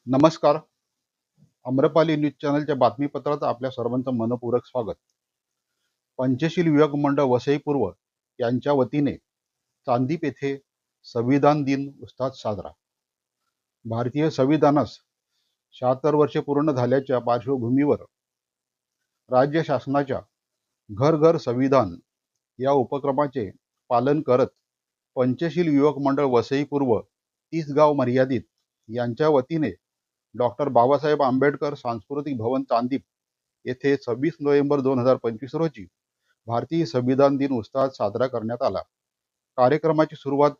नमस्कार. आम्रपाली न्यूज चॅनलच्या बातमीपत्रात आपल्या सर्वांचं मनपूर्वक स्वागत. पंचशील विवेक मंडळ वसई पूर्व यांच्या वतीने चांदीप येथे संविधान दिन उत्साहात साजरा. भारतीय संविधानास 76 वर्षे पूर्ण झाल्याच्या पार्श्वभूमीवर राज्य शासनाच्या घर घर संविधान या उपक्रमाचे पालन करत पंचशील युवक मंडळ वसई पूर्व 30 गाव मर्यादित यांच्या वतीने डॉक्टर बाबासाहेब आंबेडकर सांस्कृतिक भवन चांदीप येथे 26 नोव्हेंबर 2025 रोजी भारतीय संविधान दिन उत्साहात साजरा करण्यात आला. कार्यक्रमाची सुरुवात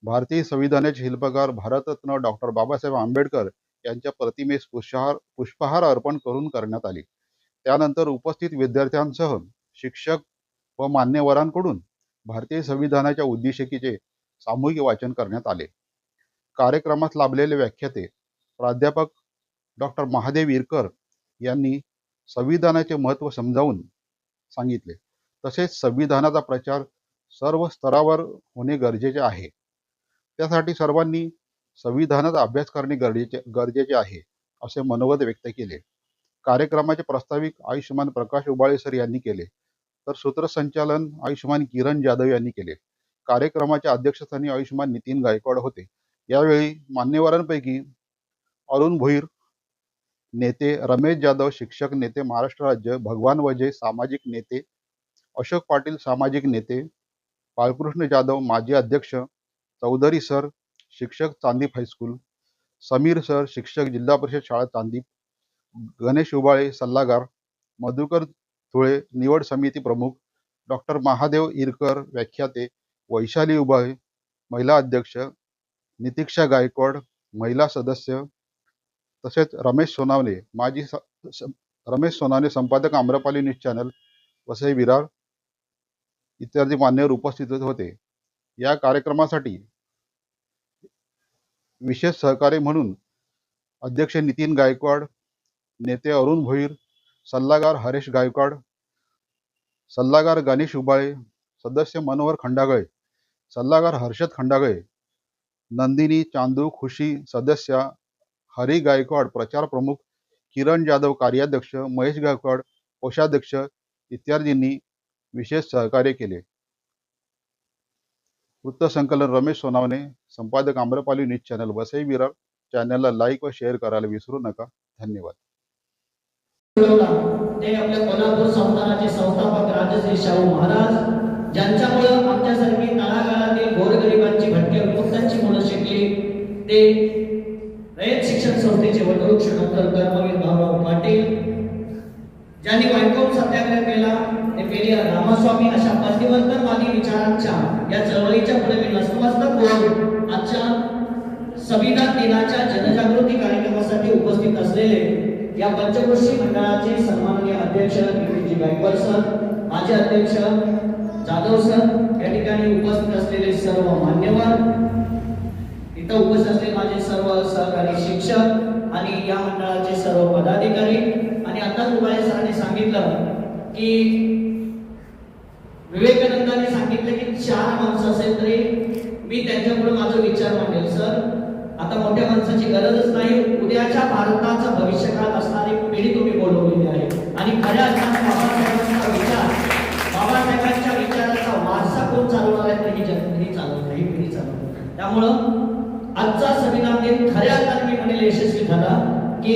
भारतीय संविधानाचे शिल्पकार भारतरत्न डॉक्टर बाबासाहेब आंबेडकर यांच्या प्रतिमेस पुष्पहार अर्पण करून करण्यात आली. त्यानंतर उपस्थित विद्यार्थ्यांसह शिक्षक व मान्यवरांकडून भारतीय संविधानाच्या उद्देशिकेचे सामूहिक वाचन करण्यात आले. कार्यक्रमात लाभलेले व्याख्याते प्राध्यापक डॉक्टर महादेव इरकर यांनी संविधानाचे महत्त्व समजावून सांगितले. तसेच संविधानाचा प्रचार सर्व स्तरावर होणे गरजेचे आहे. त्यासाठी सर्वांनी संविधानाचा अभ्यास करणे गरजेचे आहे असे मनोगत व्यक्त केले. कार्यक्रमाचे प्रास्ताविक आयुष्यमान प्रकाश उबाळे सर यांनी केले, तर सूत्रसंचालन आयुष्यमान किरण जाधव यांनी केले. कार्यक्रमाच्या अध्यक्षस्थानी आयुष्यमान नितीन गायकवाड होते. यावेळी मान्यवरांपैकी अरुण भोईर नेते, रमेश जाधव शिक्षक नेते महाराष्ट्र राज्य, भगवान वजे सामाजिक नेते, अशोक पाटील सामाजिक नेते, बाळकृष्ण जाधव माजी अध्यक्ष, चौधरी सर शिक्षक चांदीप हायस्कूल, समीर सर शिक्षक जिल्हा परिषद शाळा चांदीप, गणेश उबाळे सल्लागार, मधुकर थुळे निवड समिती प्रमुख, डॉक्टर महादेव इरकर व्याख्याते, वैशाली उबाळे महिला अध्यक्ष, नितीक्षा गायकवाड महिला सदस्य, तसेच रमेश सोनावणे संपादक आम्रपाली न्यूज चॅनल वसई विरार इत्यादी मान्यवर उपस्थित होते. या कार्यक्रमासाठी विशेष सहकारी म्हणून अध्यक्ष नितीन गायकवाड, नेते अरुण भोईर, सल्लागार हरेश गायकवाड, सल्लागार गणेश उबाळे, सदस्य मनोहर खंडागळे, सल्लागार हर्षद खंडागळे, नंदिनी चांदू खुशी सदस्य, हरी गायकवाड प्रचार प्रमुख, किरण जाधव कार्याध्यक्ष, महेश गायकवाड कोषाध्यक्ष इत्यादींनी विशेष सहकार्य केले. वृत्तसंकलन रमेश सोनावणे, संपादक आम्रपाली न्यूज चॅनल वसई विरार. चॅनलला लाईक व शेअर करायला विसरू नका. धन्यवाद. ते आपल्या कोल्हापूर संस्थानाचे संस्थापक राजश्री शाहू महाराज, ज्यांच्यामुळे आमच्यासारखी तळागाळातील गोरगरिबांची भटक्या विमुक्तांची मुलं शिकली. ते रयत शिक्षण संस्थेचे वटवृक्ष डॉक्टर कर्मवीर भाऊराव पाटील, ज्यांनी वायकोम सत्याग्रह केला, ते पेरियार रामास्वामी अशा परिवर्तनवादी विचारांच्या या चळवळीच्या पुढे मी नतमस्तक होऊन आजच्या संविधान दिनाच्या जनजागृती कार्यक्रमासाठी उपस्थित असलेले या पंचक्रोशी मंडळाचे सन्माननीय अध्यक्ष नितीनजी गायकवाड सर, माजी अध्यक्ष जाधव सर, या ठिकाणी उपस्थित असलेले सर्व मान्यवर, इथं उपस्थित असलेले माझे सर्व सहकारी शिक्षक आणि या मंडळाचे सर्व पदाधिकारी. आणि आता उबाळे सरांनी सांगितलं की विवेकानंदांनी सांगितलं की 4 माणसं असेल तरी मी त्यांच्यापुढे माझा विचार मांडेल. सर, आता मोठ्या माणसाची गरजच नाही. उद्याच्या भारताचा भविष्यकाळ असणारी पिढी तुम्ही बोलवलेली आहे आणि खऱ्या अर्थाने बाबासाहेबांचा विचार, बाबासाहेबांच्या विचाराचा वारसा कोण चालवणार आहे तर ही चालवणार, ही पिढी चालवणार. त्यामुळं आजचा संविधान दिन खऱ्या अर्थाने मी म्हणेल यशस्वी झाला की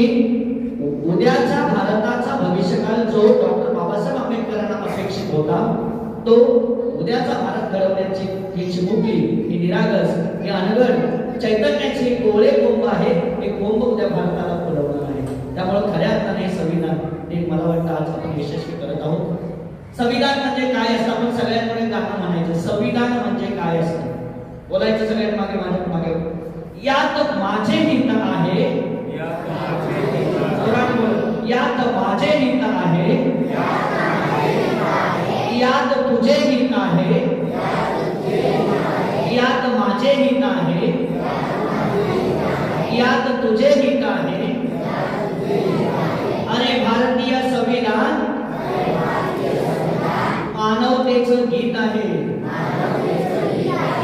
उद्याच्या भारताचा भविष्यकाळ जो डॉक्टर बाबासाहेब आंबेडकरांना अपेक्षित होता, तो उद्याचा भारत घडवण्याची ही चिमुकली, ही निरागस, ही अनगढ चैतन्याची गोळे कोंब आहे. हे कोंब उद्या भारताला फुलवणार आहे. त्यामुळे खऱ्या अर्थाने संविधान दिन मला वाटतं आज आपण यशस्वी करत आहोत. संविधान म्हणजे काय असतं? आपण सगळ्यांकडे गाणं म्हणायचं, संविधान म्हणजे काय असतं बोलायचं सगळ्यांना मागे. यात माझे हित आहे, यात माझे हित आहे, यात तुझे हित आहे, यात माझे हित आहे, यात तुझे हित आहे. अरे भारतीय संविधान मानवतेचं गीत आहे.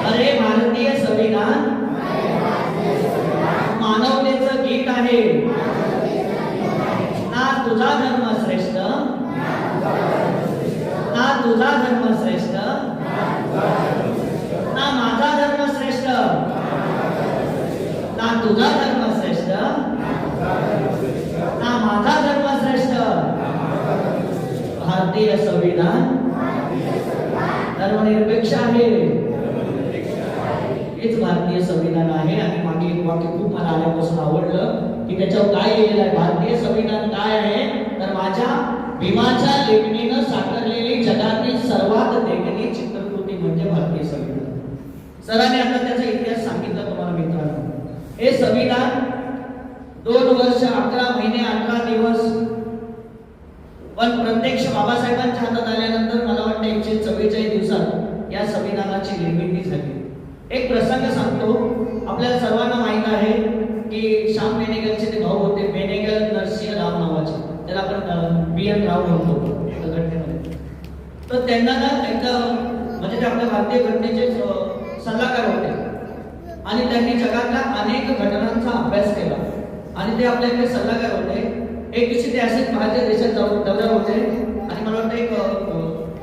अरे भारतीय संविधान मानवतेचं गीत तुझा धर्म श्रेष्ठ ना माझा धर्म श्रेष्ठ ना तुझा धर्म श्रेष्ठ ना माझा धर्म श्रेष्ठ भारतीय संविधान धर्मनिरपेक्ष आहे हेच भारतीय संविधान आहे. आणि मागे एक वाक्य खूप मला आल्यापासून आवडलं की त्याच्यावर काय लिहिलेलं आहे. भारतीय संविधान काय आहे तर माझ्या भीमाच्या लेखणीनं साकारलेली जगातील सर्वात देखणी चित्रकृती म्हणजे भारतीय संविधान. सरांनी आता त्याचा इतिहास सांगितला तुम्हाला मित्रांनो. हे संविधान 2 वर्ष 11 महिने 18 दिवस पण प्रत्यक्ष बाबासाहेबांच्या हातात आल्यानंतर मला वाटतं 144 दिवसात या संविधानाची निर्मिती झाली. एक प्रसंग सांगतो. आपल्याला सर्वांना माहित आहे की श्याम बेनेगलचे ते भाऊ होते, बेनेगल नरसिंह राव नावाचे, त्याला आपण BN राव म्हणतो घटनेमध्ये. तर त्यांना ना एकदा म्हणजे ते आपल्या भारतीय घटनेचे सल्लागार होते आणि त्यांनी जगातल्या अनेक घटनांचा अभ्यास केला आणि ते आपल्याकडे सल्लागार होते. एक दिवशी ते असेच भारतीय देशात दौऱ्यावर होते आणि मला वाटतं एक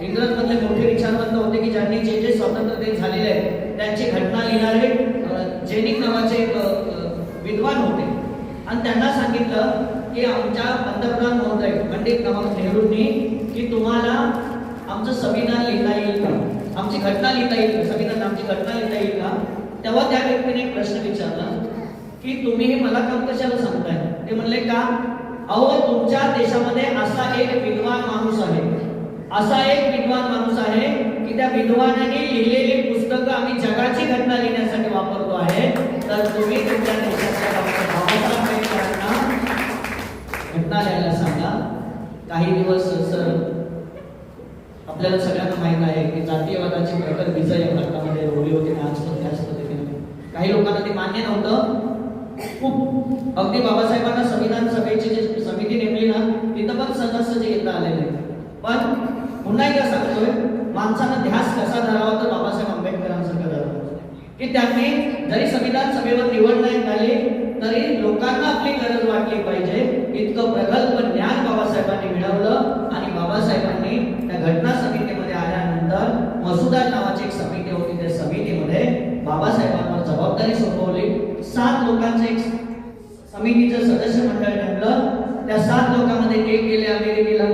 इंग्रजमधले मोठे विचारवंत होते की ज्यांनी जे जे स्वातंत्र्य दिन झालेले आहे त्यांची घटना लिहिणारे जेनिक नावाचे एक विद्वान होते. आणि त्यांना सांगितलं की आमच्या पंतप्रधान महोदय पंडित जवाहरलाल नेहरूंनी की तुम्हाला आमचं संविधान लिहिता येईल का, आमची घटना लिहिता येईल का, संविधान आमची घटना लिहिता येईल का. तेव्हा त्या व्यक्तीने एक प्रश्न विचारला की तुम्ही हे मला काम कशाला सांगताय. ते म्हणले का, अहो तुमच्या देशामध्ये असा एक विद्वान माणूस आहे, असा एक विद्वान माणूस आहे की त्या विद्वानाने लिहिलेली पुस्तकं आम्ही जगाची घटना लिहिण्यासाठी वापरतो आहे. तर तुम्ही तुमच्या देशाच्या बाबासाहेब आंबेडकरांना घटना लिहायला सांगा. काही दिवस सर आपल्याला सगळ्यांना माहित आहे की जातीयवादाची प्रखर विजय या भारतामध्ये रोवली होती. आज पण त्याच पद्धतीने काही लोकांना ते मान्य नव्हतं. खूप अगदी बाबासाहेबांना संविधान सभेची जी समिती नेमली ना तिथं पण सहजासहजी घेता आलेले. पण पुन्हा एकदा सांगतोय, माणसानं ध्यास कसा धरावा तर बाबासाहेब आंबेडकरांसारखा धरावा की त्यांनी जरी संविधान सभेवर निवड नाही झाली तरी लोकांना आपली गरज वाटली पाहिजे इतकं प्रगल्भ ज्ञान बाबासाहेबांनी मिळवलं. आणि बाबासाहेबांनी त्या घटना समितीमध्ये आल्यानंतर मसुदा नावाची एक समिती होती, त्या समितीमध्ये बाबासाहेबांवर जबाबदारी सोपवली. 7 लोकांचं एक समितीचं सदस्य मंडळ नेमलं. त्या 7 लोकांमध्ये एक गेले अमेरिकेला,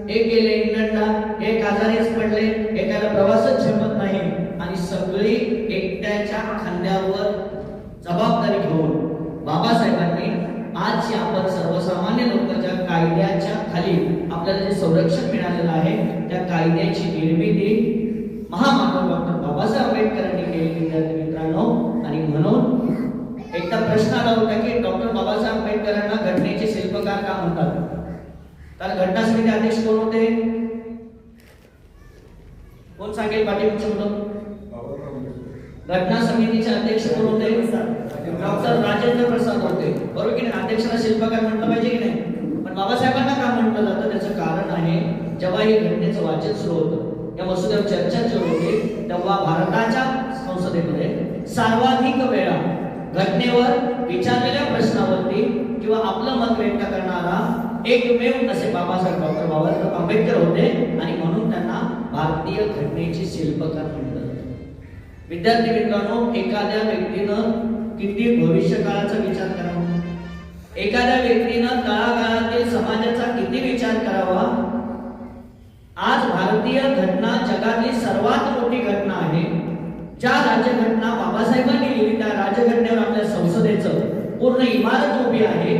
एक गेले इंग्लंडला, एक आजारीच पडले, एकाला प्रवासच झेपत नाही आणि सगळी एकट्याच्या खांद्यावर जबाबदारी घेऊन बाबासाहेबांनी आज जे आपण सर्वसामान्य लोकांच्या कायद्याच्या खाली आपल्याला जे संरक्षण मिळालेलं आहे त्या कायद्याची निर्मिती महामानव डॉक्टर बाबासाहेब आंबेडकरांनी केलेली विद्यार्थी मित्रांनो. आणि म्हणून एकदा प्रश्न आला होता की डॉक्टर बाबासाहेब आंबेडकरांना घटनेचे शिल्पकार का म्हणतात. तर घटना समिती अध्यक्ष कोण होते, कोण सांगेल पाठीमागचे मुलं. घटना समितीचे अध्यक्ष कोण होते, डॉक्टर राजेंद्र प्रसाद होते. बरोबर की नाही. अध्यक्षाला शिल्पकार म्हटलं पाहिजे की नाही. पण बाबासाहेबांना का म्हटलं जातं त्याचं कारण आहे, जेव्हा हे घटनेचं वाचन सुरू होतं या मसुद्यावर चर्चा सुरू होती तेव्हा भारताच्या संसदेमध्ये सर्वाधिक वेळा घटनेवर विचारलेल्या प्रश्नावरती किंवा आपलं मत व्यक्त करणारा एकमेव असे बाबासाहेब डॉक्टर बाबासाहेब आंबेडकर होते. आणि म्हणून त्यांना भारतीय घटनेचे शिल्पकार म्हणतात. विद्यार्थी मित्रांनो, एखाद्या व्यक्तीनं किती भविष्यकाळाचा विचार करावा, एखाद्या व्यक्तीनं तळागाळातील समाजाचा किती विचार करावा. आज भारतीय घटना जगातली सर्वात मोठी घटना आहे. ज्या राज्यघटना बाबासाहेबांनी लिहिली त्या राज्यघटनेवर आपल्या संसदेचं पूर्ण इमारत उभी आहे.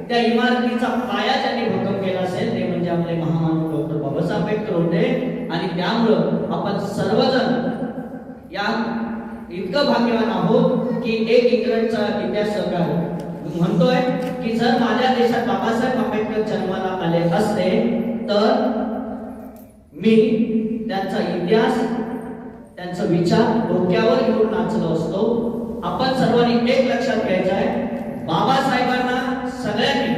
त्या इमारतीचा पाया ज्यांनी भक्कम केला असेल ते म्हणजे आपले महामानव डॉक्टर बाबासाहेब आंबेडकर होते. आणि त्यामुळं आपण सर्वजण या इतकं भाग्यवान आहोत की एक इंग्रजचा इतिहासकार म्हणतोय की जर माझ्या देशात बाबासाहेब आंबेडकर जन्माला आले असते तर मी त्यांचा इतिहास त्यांचा विचार डोक्यावर घेऊन नाचलो असतो. आपण सर्वांनी एक लक्षात घ्यायचं आहे, बाबासाहेबांना सगळ्यांनी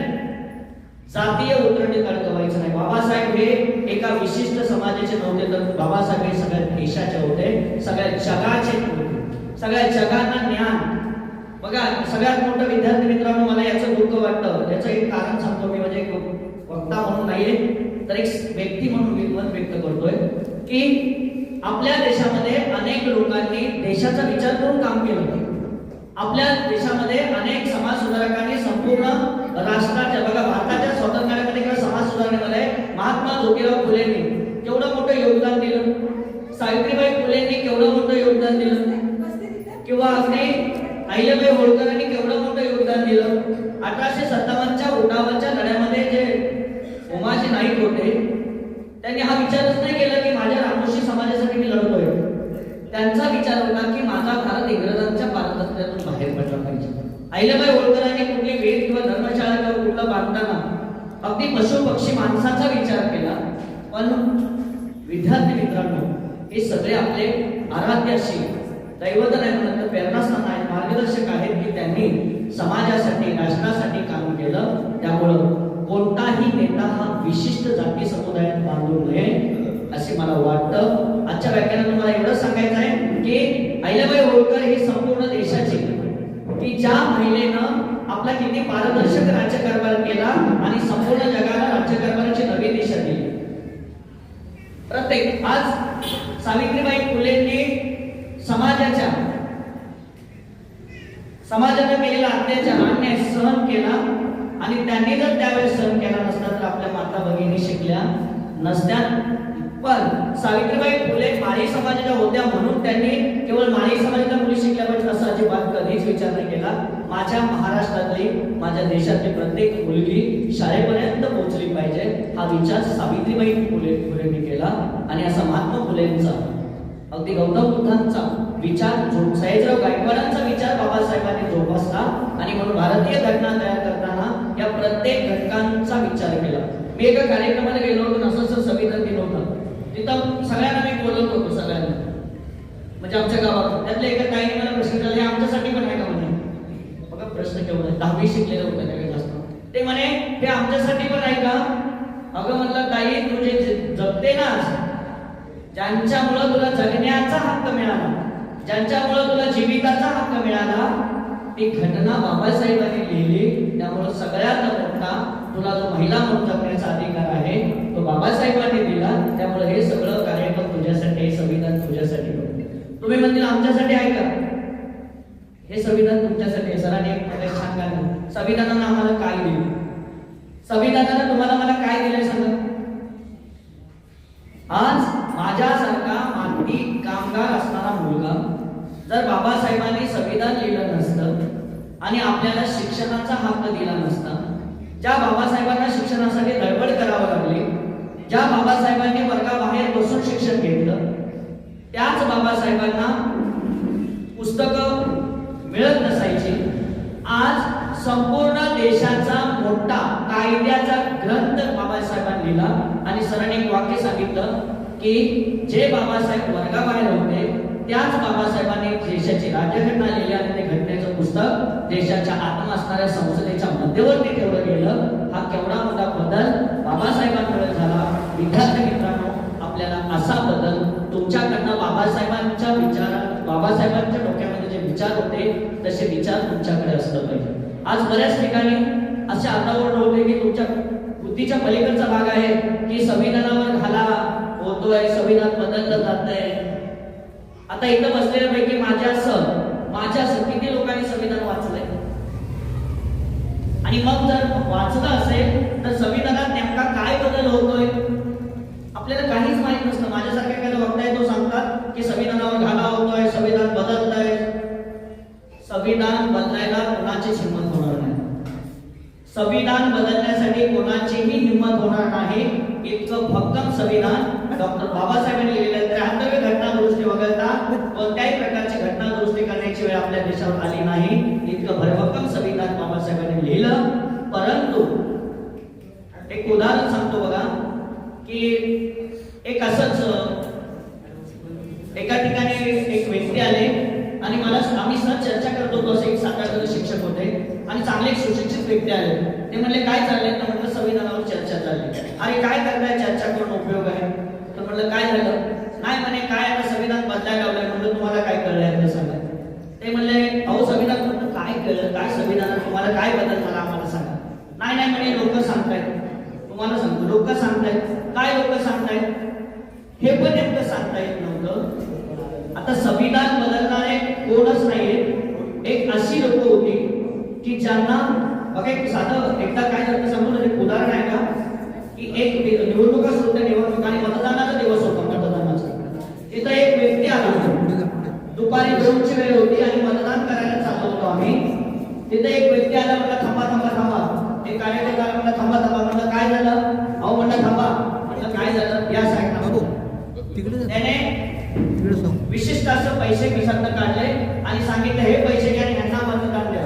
जातीय उतरणी अडकवायचं नाही. बाबासाहेब हे एका विशिष्ट समाजाचे नव्हते तर बाबासाहेब हे सगळ्या देशाचे होते, सगळ्या जगाचे होते, सगळ्या जगांना ज्ञान. बघा सगळ्यात मोठं विद्यार्थी मित्रांनो मला याचं दुःख वाटतं. याचं एक कारण सांगतो मी, म्हणजे एक वक्ता म्हणून नाहीये तर एक व्यक्ती म्हणून मी मत व्यक्त करतोय. की आपल्या देशामध्ये अनेक लोकांनी देशाचा विचार करून काम केलं होतं. आपल्या देशामध्ये अनेक समाज सुधारकांनी संपूर्ण राष्ट्राच्या, बघा भारताच्या स्वातंत्र्यामध्ये किंवा समाज सुधारणेमध्ये महात्मा ज्योतिराव फुलेंनी केवढं मोठं योगदान दिलं, सावित्रीबाई फुलेंनी केवढं मोठं योगदान दिलं, किंवा अगदी अहिल्याबाई होळकरांनी केवढं मोठं योगदान दिलं. 1857च्या उठावाच्या लढ्यामध्ये जे उमाजी नाईक होते त्यांनी हा विचारच नाही केला की माझ्या रामोशी समाजासाठी मी लढतोय. त्यांचा विचार होता की माझा भारत इंग्रजांच्या पारतंत्र्यातून बाहेर पडला पाहिजे. अहिल्याबाई होळकरांनी कुठली वेद किंवा धर्मशाळा किंवा कुठलं बांधताना अगदी पशु पक्षी माणसाचा विचार केला. पण विद्यार्थी मित्रांनो, हे सगळे आपले आराध्याशी दैवत नाही म्हणत तर प्रेरणास्थान आहेत, मार्गदर्शक आहेत की त्यांनी समाजासाठी राष्ट्रासाठी काम केलं. त्यामुळं कोणताही नेता हा विशिष्ट जाती समुदायात बांधू नये असे मला वाटतं. आजच्या व्याख्यानात मला एवढं सांगायचं आहे की अहिल्याबाई होळकर ही संपूर्ण देशाची, की ज्या महिलेनं आपला किती पारदर्शक राज्यकारभार केला आणि संपूर्ण जगाला राज्यकारभाराची नवी दिशा दिली. प्रत्येक आज सावित्रीबाई फुलेंनी समाजाने केलेला अत्याचार अन्याय सहन केला आणि त्यांनी जर त्यावेळेस सहन केला नसता तर आपल्या माता भगिनी शिकल्या नसत्या. पण सावित्रीबाई फुले माळी समाजाच्या होत्या म्हणून त्यांनी केवळ माळी समाजाच्या मुली शिकल्या पाहिजे असा अजिबात कधीच विचार नाही केला. माझ्या महाराष्ट्रातली, माझ्या देशातली प्रत्येक मुलगी शाळेपर्यंत पोहोचली पाहिजे हा विचार सावित्रीबाई फुलेंनी केला. आणि असा महात्मा फुलेंचा, अगदी गौतम बुद्धांचा विचार, सयाजीराव गायकवाडांचा विचार बाबासाहेबांनी जोपासला. आणि म्हणून भारतीय घटना तयार करताना या प्रत्येक घटकांचा विचार केला. मी एका कार्यक्रमाला गेलो होतो, असं संविधान दिन होतं, तिथं सगळ्यांना मी बोलत होतो, सगळ्यांना म्हणजे आमच्या गावात. त्यातल्या एका ताईने मला प्रश्न केला, हे आमच्यासाठी पण आहे का म्हणे. बघा प्रश्न केवढा, 10वी शिकलेलं होतं त्यावेळी जास्त. ते म्हणे हे आमच्यासाठी पण आहे का. अगं म्हणलं ताई, तू जे जगते ना, ज्यांच्यामुळं तुला जगण्याचा हक्क मिळाला, ज्यांच्यामुळं तुला जीविताचा हक्क मिळाला, ती घटना बाबासाहेबांनी लिहिली. त्यामुळे सगळ्यात मोठा तुला जो महिला म्हणून जगण्याचा अधिकार आहे तो बाबासाहेबांनी दिला. त्यामुळे हे सगळं कार्यक्रम तुझ्यासाठी, संविधान तुझ्यासाठी. तुम्ही म्हणतील आमच्यासाठी आहे का. हे संविधान तुमच्यासाठी आहे. सरांनी एक छान गाणं, संविधानानं आम्हाला काय दिलं, संविधानानं तुम्हाला मला काय दिलंय सांगा. आज माझ्यासारखा माती कामगार असणारा मुलगा जर बाबासाहेबांनी संविधान लिहिलं नसतं आणि आपल्याला शिक्षणाचा हक्क दिला नसता, ज्या बाबासाहेबांना शिक्षणासाठी धडपड करावं लागली, ज्या बाबासाहेबांनी वर्गाबाहेर बसून शिक्षण घेतलं, त्याच बाबासाहेबांना पुस्तकं मिळत नसायची. आज संपूर्ण देशाचा मोठा कायद्याचा ग्रंथ बाबासाहेबांनी लिहिला. आणि सरांनी एक वाक्य सांगितलं की जे बाबासाहेब वर्गाबाहेर होते त्याच बाबासाहेबांनी देशाची राज्यघटना लिहिली आणि ते घटनेचं पुस्तक देशाच्या आत्मा असणाऱ्या संसदेच्या मध्यवर्ती ठेवलं गेलं. हा केवढा मोठा बदल बाबासाहेबांकडे झाला. विद्यार्थी मित्रांनो, आपल्याला असा बदल तुमच्याकडनं बाबासाहेबांच्या विचारात, बाबासाहेबांच्या डोक्यामध्ये जे विचार होते तसे विचार तुमच्याकडे असलं पाहिजे. आज बऱ्याच ठिकाणी असे आतावरण होते की तुमच्या बुद्धीच्या पलीकडचा भाग आहे की संविधानावर घाला होतोय, संविधान बदललं जातंय. आता इथं बसलेल्यापैकी माझ्यासह किती लोकांनी संविधान वाचलंय. आणि मग जर वाचलं असेल तर संविधानात नेमका काय बदल होतोय आपल्याला काहीच माहित नसतं. माझ्यासारख्या एखादा वक्ता आहे तो सांगतात की संविधानावर घाला होतोय, संविधान बदलतंय. संविधान बदलायला कोणाचीच हिंमत होणार नाही. संविधान बदलण्यासाठी कोणाचीही हिंमत होणार नाही. इतकं भक्कम संविधान डॉक्टर बाबासाहेबांनी लिहिलेलं. 93 घटना दुरुस्ती वगळता कोणत्याही प्रकारची घटना दुरुस्ती करण्याची वेळ आपल्या देशावर आली नाही. इतकं भरभक्कम संविधान बाबासाहेबांनी लिहिलं. परंतु एक उदाहरण सांगतो बघा की एक असंच एका ठिकाणी एक व्यक्ती आले आणि आम्ही सहज चर्चा करत होतो. असे एक 7-8 जण शिक्षक होते आणि चांगले एक सुशिक्षित व्यक्ती आले. ते म्हणले काय चाललंय, तर म्हटलं संविधानावर चर्चा चालली. अरे काय करताय, चर्चा करून उपयोग आहे. तर म्हटलं काय झालं. नाही म्हणे काय आता संविधान बदलायला लावलंय. म्हटलं तुम्हाला काय कळलंय ते सांगा. ते म्हणले अहो संविधान. म्हटलं काय कळलं, काय संविधानात तुम्हाला काय बदल झाला आम्हाला सांगा. नाही म्हणे लोक सांगतायत. तुम्हाला सांगतो लोक सांगतायत. काय लोक सांगतायत हे पण नेमकं सांगता येत नव्हतं. आता संविधान बदलणारे कोणच नाहीये. एक अशी लोक होती की ज्यांना बघा, एक साधं एकदा काय झालं सांगू ना, एक उदाहरण आहे का, की एक निवडणुका सुरू होत्या, निवडणूक आणि मतदानाचा दिवस होता. मतदानाचा तिथं एक व्यक्ती आला, दुपारी 2ची वेळ होती आणि मतदान करायला चाललो होतो आम्ही. तिथे एक व्यक्ती आला, म्हणला थांबा थांबा थांबा. एक कार्यकर्ता आला, म्हणला थांबा थांबा. म्हणलं काय झालं? अहो म्हणलं थांबा. म्हणलं काय झालं? या साईडला. त्याने विशिष्ट असं पैसे खिशातनं काढले आणि सांगितलं हे पैसे घ्या आणि ह्यांना मतदान द्या.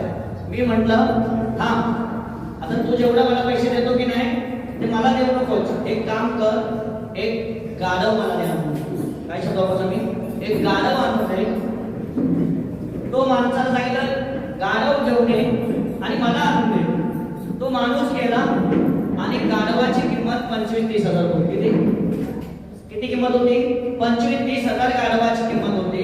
मी म्हटलं थांब, आता तू जेवढा मला पैसे देतो की नाही ते मला देऊ नकोच. एक काम कर, एक गाढव मला द्या. काय शब्द वापरला मी? एक गाढव आणून दे. तो माणसाला सांगितलं गाढव घेऊन ये आणि मला आणून दे. तो माणूस गेला आणि गाढवाची किंमत 25-30 हजार होती. किती किंमत होती? 25-30 हजार गाढवाची किंमत होती.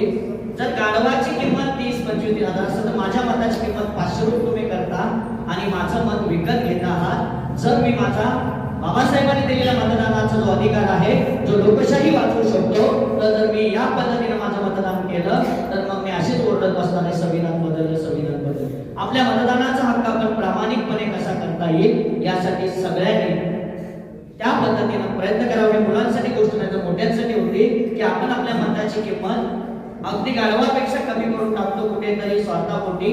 जर गाढवाची किंमत 30-25 हजार असेल तर माझ्या मताची किंमत 500 रुपये तुम्ही करता आणि माझं मत विकत घेत आहात. जर मी माझा बाबासाहेबांनी दिलेला मतदानाचा जो अधिकार आहे, जो लोकशाही वाचवू शकतो, तर जर मी या पद्धतीने माझं मतदान केलं तर मग मी अशीच ओरडत बसणार आहे संविधान बदल, संविधान बदल. आपल्या मतदानाचा हक्क आपण प्रामाणिकपणे कसा करता येईल यासाठी सगळ्यांनी त्या पद्धतीने प्रयत्न करावे. मुलांसाठी गोष्ट नाही तर मोठ्यांसाठी होती की आपण आपल्या मताची किंमत अगदी गाढवापेक्षा कमी करून टाकतो कुठेतरी स्वार्थापोटी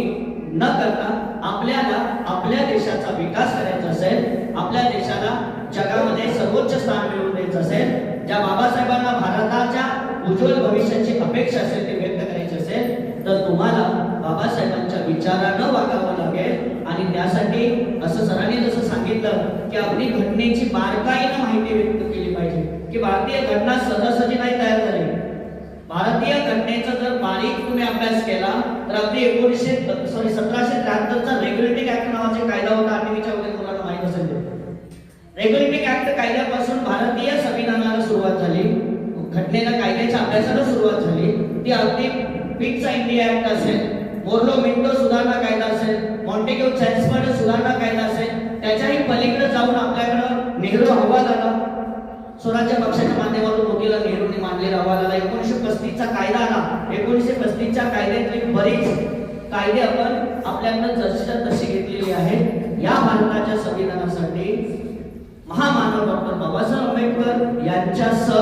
न करता. आपल्याला आपल्या देशाचा विकास करायचा असेल, आपल्या देशाला जगामध्ये सर्वोच्च स्थान मिळवून द्यायचं असेल, ज्या बाबासाहेबांना भारताच्या उज्ज्वल भविष्याची अपेक्षा असेल ते व्यक्त करायची असेल, तर तुम्हाला बाबासाहेबांच्या विचारानं वागावं लागेल. आणि त्यासाठी असं सरांनी जसं सांगितलं की अगदी घटनेची बारकाईनं माहिती व्यक्त केली पाहिजे की भारतीय घटना सहजासहजी नाही तयार झाली. भारतीय घटनेचा जर बारीक तुम्ही अभ्यास केला तर अगदी 1773चा रेग्युलेटिंग ऍक्ट नावाचा कायदा होता. आठवीच्या वगैरे मुलांना माहित असेल. रेग्युलेटिंग ऍक्ट कायद्यापासून भारतीय संविधानाला सुरुवात झाली, घटनेला कायद्याच्या अभ्यासाला सुरुवात झाली. ती अगदी पिटचा इंडिया ऍक्ट असेल, मोर्लो मिंटो सुधारणा कायदा असेल, मॉन्टेग्यू चॅम्सफर्ड सुधारणा कायदा असेल, त्याच्याही पलीकडे जाऊन आपल्याकडे नेहरू अहवाल आला. स्वराज्य पक्षाच्या माध्यमातून मोतीलाल नेहरूंनी मांडलेला अहवाल आला. 1935 चा कायदा आला. 1935 च्या कायद्यातली बरीच कायदे आपण आपल्याकडे जशीच्या तशी घेतलेली आहेत. या भारताच्या संविधानासाठी महामानव डॉक्टर बाबासाहेब आंबेडकर यांच्यासह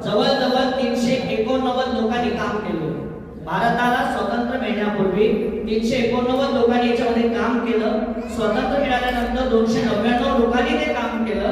जवळजवळ 389 लोकांनी काम केलं. भारताला स्वातंत्र्य मिळण्यापूर्वी 389 लोकांनी याच्यामध्ये काम केलं. स्वातंत्र्य मिळाल्यानंतर 299 लोकांनी ते काम केलं.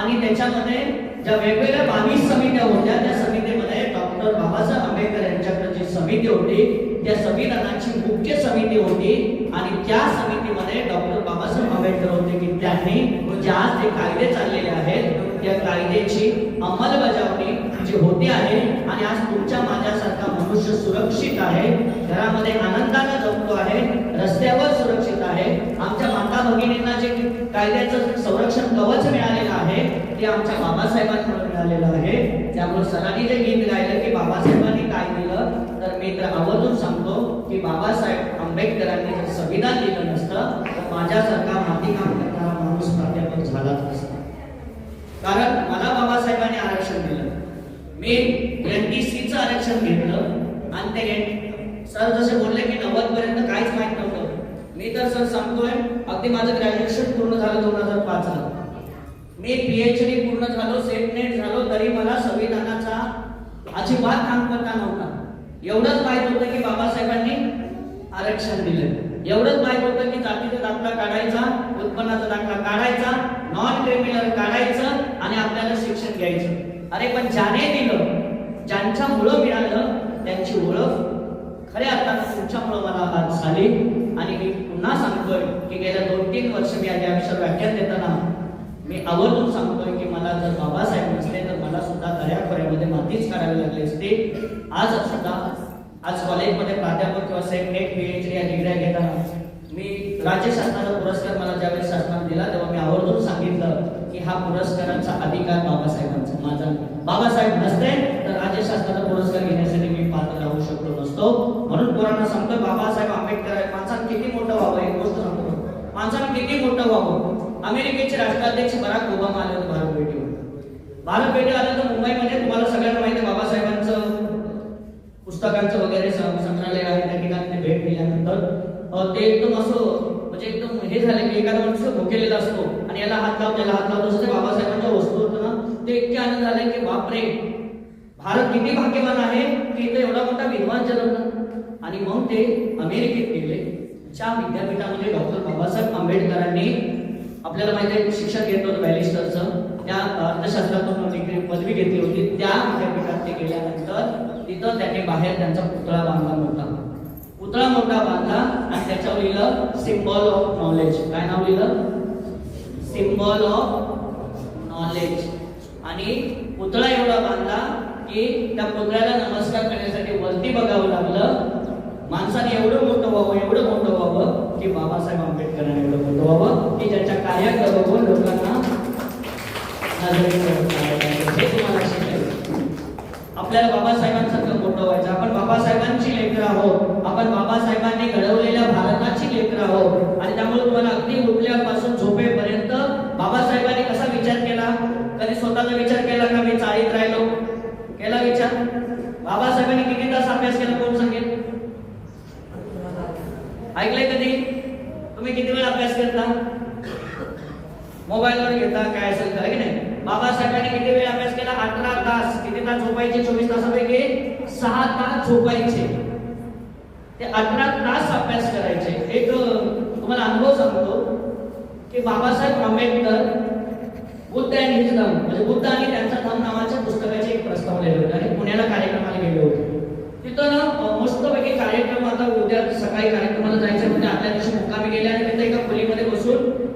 आणि त्याच्यामध्ये ज्या वेगवेगळ्या 22 समित्या होत्या त्या समितीमध्ये डॉक्टर बाबासाहेब आंबेडकर यांच्याकडे जी समिती होती त्या संविधानाची मुख्य समिती होती. आणि त्या समितीमध्ये डॉक्टर बाबासाहेब आंबेडकर होते की त्यांनी ज्या जे कायदे चाललेले आहेत त्या कायद्याची अंमलबजावणी जी होते आहे. आणि आज तुमच्या माझ्यासारखा मनुष्य सुरक्षित आहे, घरामध्ये आनंदाने जगतो आहे, रस्त्यावर सुरक्षित आहे. आमच्या माता भगिनींना जे कायद्याचं संरक्षण कवच मिळालेलं आहे ते आमच्या बाबासाहेबांमुळे मिळालेलं आहे. त्यामुळे सरांनी जे गीत गायलं की बाबासाहेबांनी काय दिलं, तर मी तर आवर्जून सांगतो की बाबासाहेब आंबेडकरांनी जर संविधान दिलं नसतं तर माझ्यासारखा मातीकाम करणारा माणूस प्राध्यापक झालाच नसता. कारण मला बाबासाहेबांनी आरक्षण दिलं, मी NTCचं आरक्षण घेतलं आणि ते सर जसे बोलले की 90 पर्यंत काहीच माहित नव्हतं. मी तर सर सांगतोय अगदी माझं ग्रॅज्युएशन पूर्ण झालं 2005 ला. मी PhD पूर्ण झालो, सेट झालो, तरी मला संविधानाचा अजिबात कामपत्ता नव्हता. एवढंच माहित होतं की बाबासाहेबांनी आरक्षण दिलं. एवढंच माहित होतं की जातीचा दाखला काढायचा, उत्पन्नाचा दाखला काढायचा, नॉन क्रिमिनल काढायचं आणि आपल्याला शिक्षण घ्यायचं. अरे पण ज्याने दिलं, ज्यांच्यामुळं मिळालं त्यांची ओळख खऱ्या अर्थानं तुमच्यामुळं मला आज झाली. आणि मी पुन्हा सांगतोय की गेल्या 2-3 वर्ष मी या विषयावर व्याख्यान देताना मी आवर्जून सांगतोय की मला जर बाबासाहेब नसले तर मला सुद्धा दऱ्याखोऱ्यामध्ये मातीच काढावी लागली असते. आज सुद्धा आज कॉलेजमध्ये प्राध्यापक किंवा नेट PhD या डिग्र्या घेताना मी राज्य शासनाचा पुरस्कार मला ज्यावेळेस शासनाने दिला तेव्हा मी आवर्जून सांगितलं की हा पुरस्कारांचा अधिकार बाबासाहेबांचा, माझा. बाबासाहेब नसते तर राज्य शासनाचा पुरस्कार घेण्यासाठी मी पात्र राहू शकलो नसतो. म्हणून पोरांना सांगतो बाबासाहेब आंबेडकर माणसानं किती मोठं व्हावं, एक गोष्ट सांगतो, माणसानं किती मोठं व्हावं. अमेरिकेचे राष्ट्राध्यक्ष बराक ओबामा आले होते भारत भेटीवर. भारत भेटी आले तर मुंबईमध्ये तुम्हाला सगळ्यांना माहिती आहे बाबासाहेबांचं पुस्तकांचं वगैरे संग्रहालय आहे, त्या ठिकाणी ते भेट दिल्यानंतर ते एकदम असं म्हणजे एकदम हे झालं की एखादा माणूस भुकेलेला असतो आणि याला हात लाव त्याला हात लावतो, असं ते बाबासाहेबांच्या वस्तू होतं ना, ते इतके आनंद झाले की बापरे, भारत किती भाग्यवान आहे की इथं एवढा मोठा विद्वान जन्मला. आणि मग ते अमेरिकेत गेले. ज्या विद्यापीठामध्ये डॉक्टर बाबासाहेब आंबेडकरांनी आपल्याला माहिती आहे शिक्षण घेतलं होतं बॅरिस्टरचं, त्या अर्थशास्त्रातून डिग्री पदवी घेतली होती, त्या विद्यापीठात ते गेल्यानंतर तिथं त्यांनी बाहेर त्यांचा पुतळा बांधला मोठा बांधला आणि त्याच्यावर लिहिलं सिम्बॉल ऑफ नॉलेज. काय नाव लिहिलं? Symbol of knowledge. आणि पुतळा एवढा बांधला की त्या पुतळ्याला नमस्कार करण्यासाठी वरती बघावं लागलं. माणसाने एवढं मोठं व्हावं की बाबासाहेब आंबेडकरांनी एवढं मोठं व्हावं की ज्याच्या कार्याकडे बघून लोकांना हे तुम्हाला शिकायचं. आपल्याला बाबासाहेबांसारखं मोठं व्हायचं. आपण बाबासाहेबांची लेकरं आहोत, आपण बाबासाहेबांनी घडवलेल्या भारताची लेकरं आहोत. आणि त्यामुळे तुम्हाला अगदी उठल्यापासून झोपेपर्यंत बाबासाहेबांनी कसा विचार केला? कधी स्वतःचा विचार केला का मी चाळीत राहिलो? केला विचार? बाबासाहेबांनी किती तास अभ्यास केला कोण सांगेल? ऐकलंय कधी? तुम्ही किती वेळ अभ्यास करता? मोबाईलवर घेता काय असेल का की नाही? बाबासाहेबांनी किती वेळ अभ्यास केला? 18 तास. किती तास झोपायचे? 24 तासापैकी 6 तास झोपायचे. ते 18 तास अभ्यास करायचे. एक तुम्हाला अनुभव सांगतो की बाबासाहेब आंबेडकर बुद्ध अँड हिज धम्म म्हणजे बुद्ध आणि त्यांचा धम्म नावाच्या पुस्तकाचे एक प्रस्ताव लिहिले होते आणि पुण्याला कार्यक्रमाला गेले होते. तिथं ना मस्तपैकी कार्यक्रम, आता उद्या सकाळी कार्यक्रमाला जायचं म्हणजे आदल्या दिवशी मुक्कामी गेले आणि तिथे एका खोलीमध्ये बसून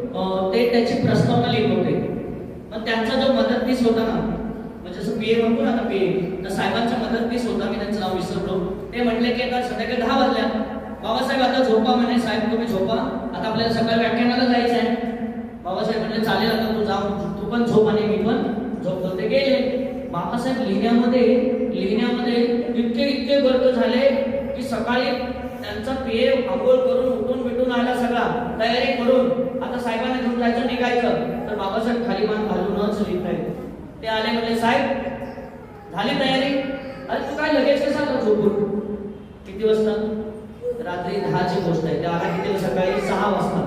ते त्याची प्रस्तावना लिहित होते. पण त्यांचा जो मदतनीस होता ना, म्हणजे जसं पीए म्हणतो ना, आता पीए तर साहेबांचा मदतनीस होता, मी त्यांचं नाव विसरलो. ते म्हटले की आता संध्याकाळी 10 वाजल्या, बाबासाहेब आता झोपा म्हणे. साहेब तुम्ही झोपा, आता आपल्याला सकाळी व्याख्यानाला जायचं आहे. बाबासाहेब म्हटले चालेल, आता तू जाऊन तू पण झोप आणि मी पण झोपतो. ते गेले. बाबासाहेब लिहिण्यामध्ये इतके गर्द झाले की सकाळी त्यांचा पीए आंघोळ करून उठून बिटून आला, सगळा तयारी करून आता साहेबांना घेऊन जायचं निघायचं. तर बाबासाहेब खाली मान घालूनच लिहित आहेत. ते आले म्हणजे साहेब झाली तयारी? अरे तू काय लगेच कसा आला झोपून? किती वाजता? रात्री 10ची गोष्ट आहे. ते आला किती? सकाळी 6 वाजता.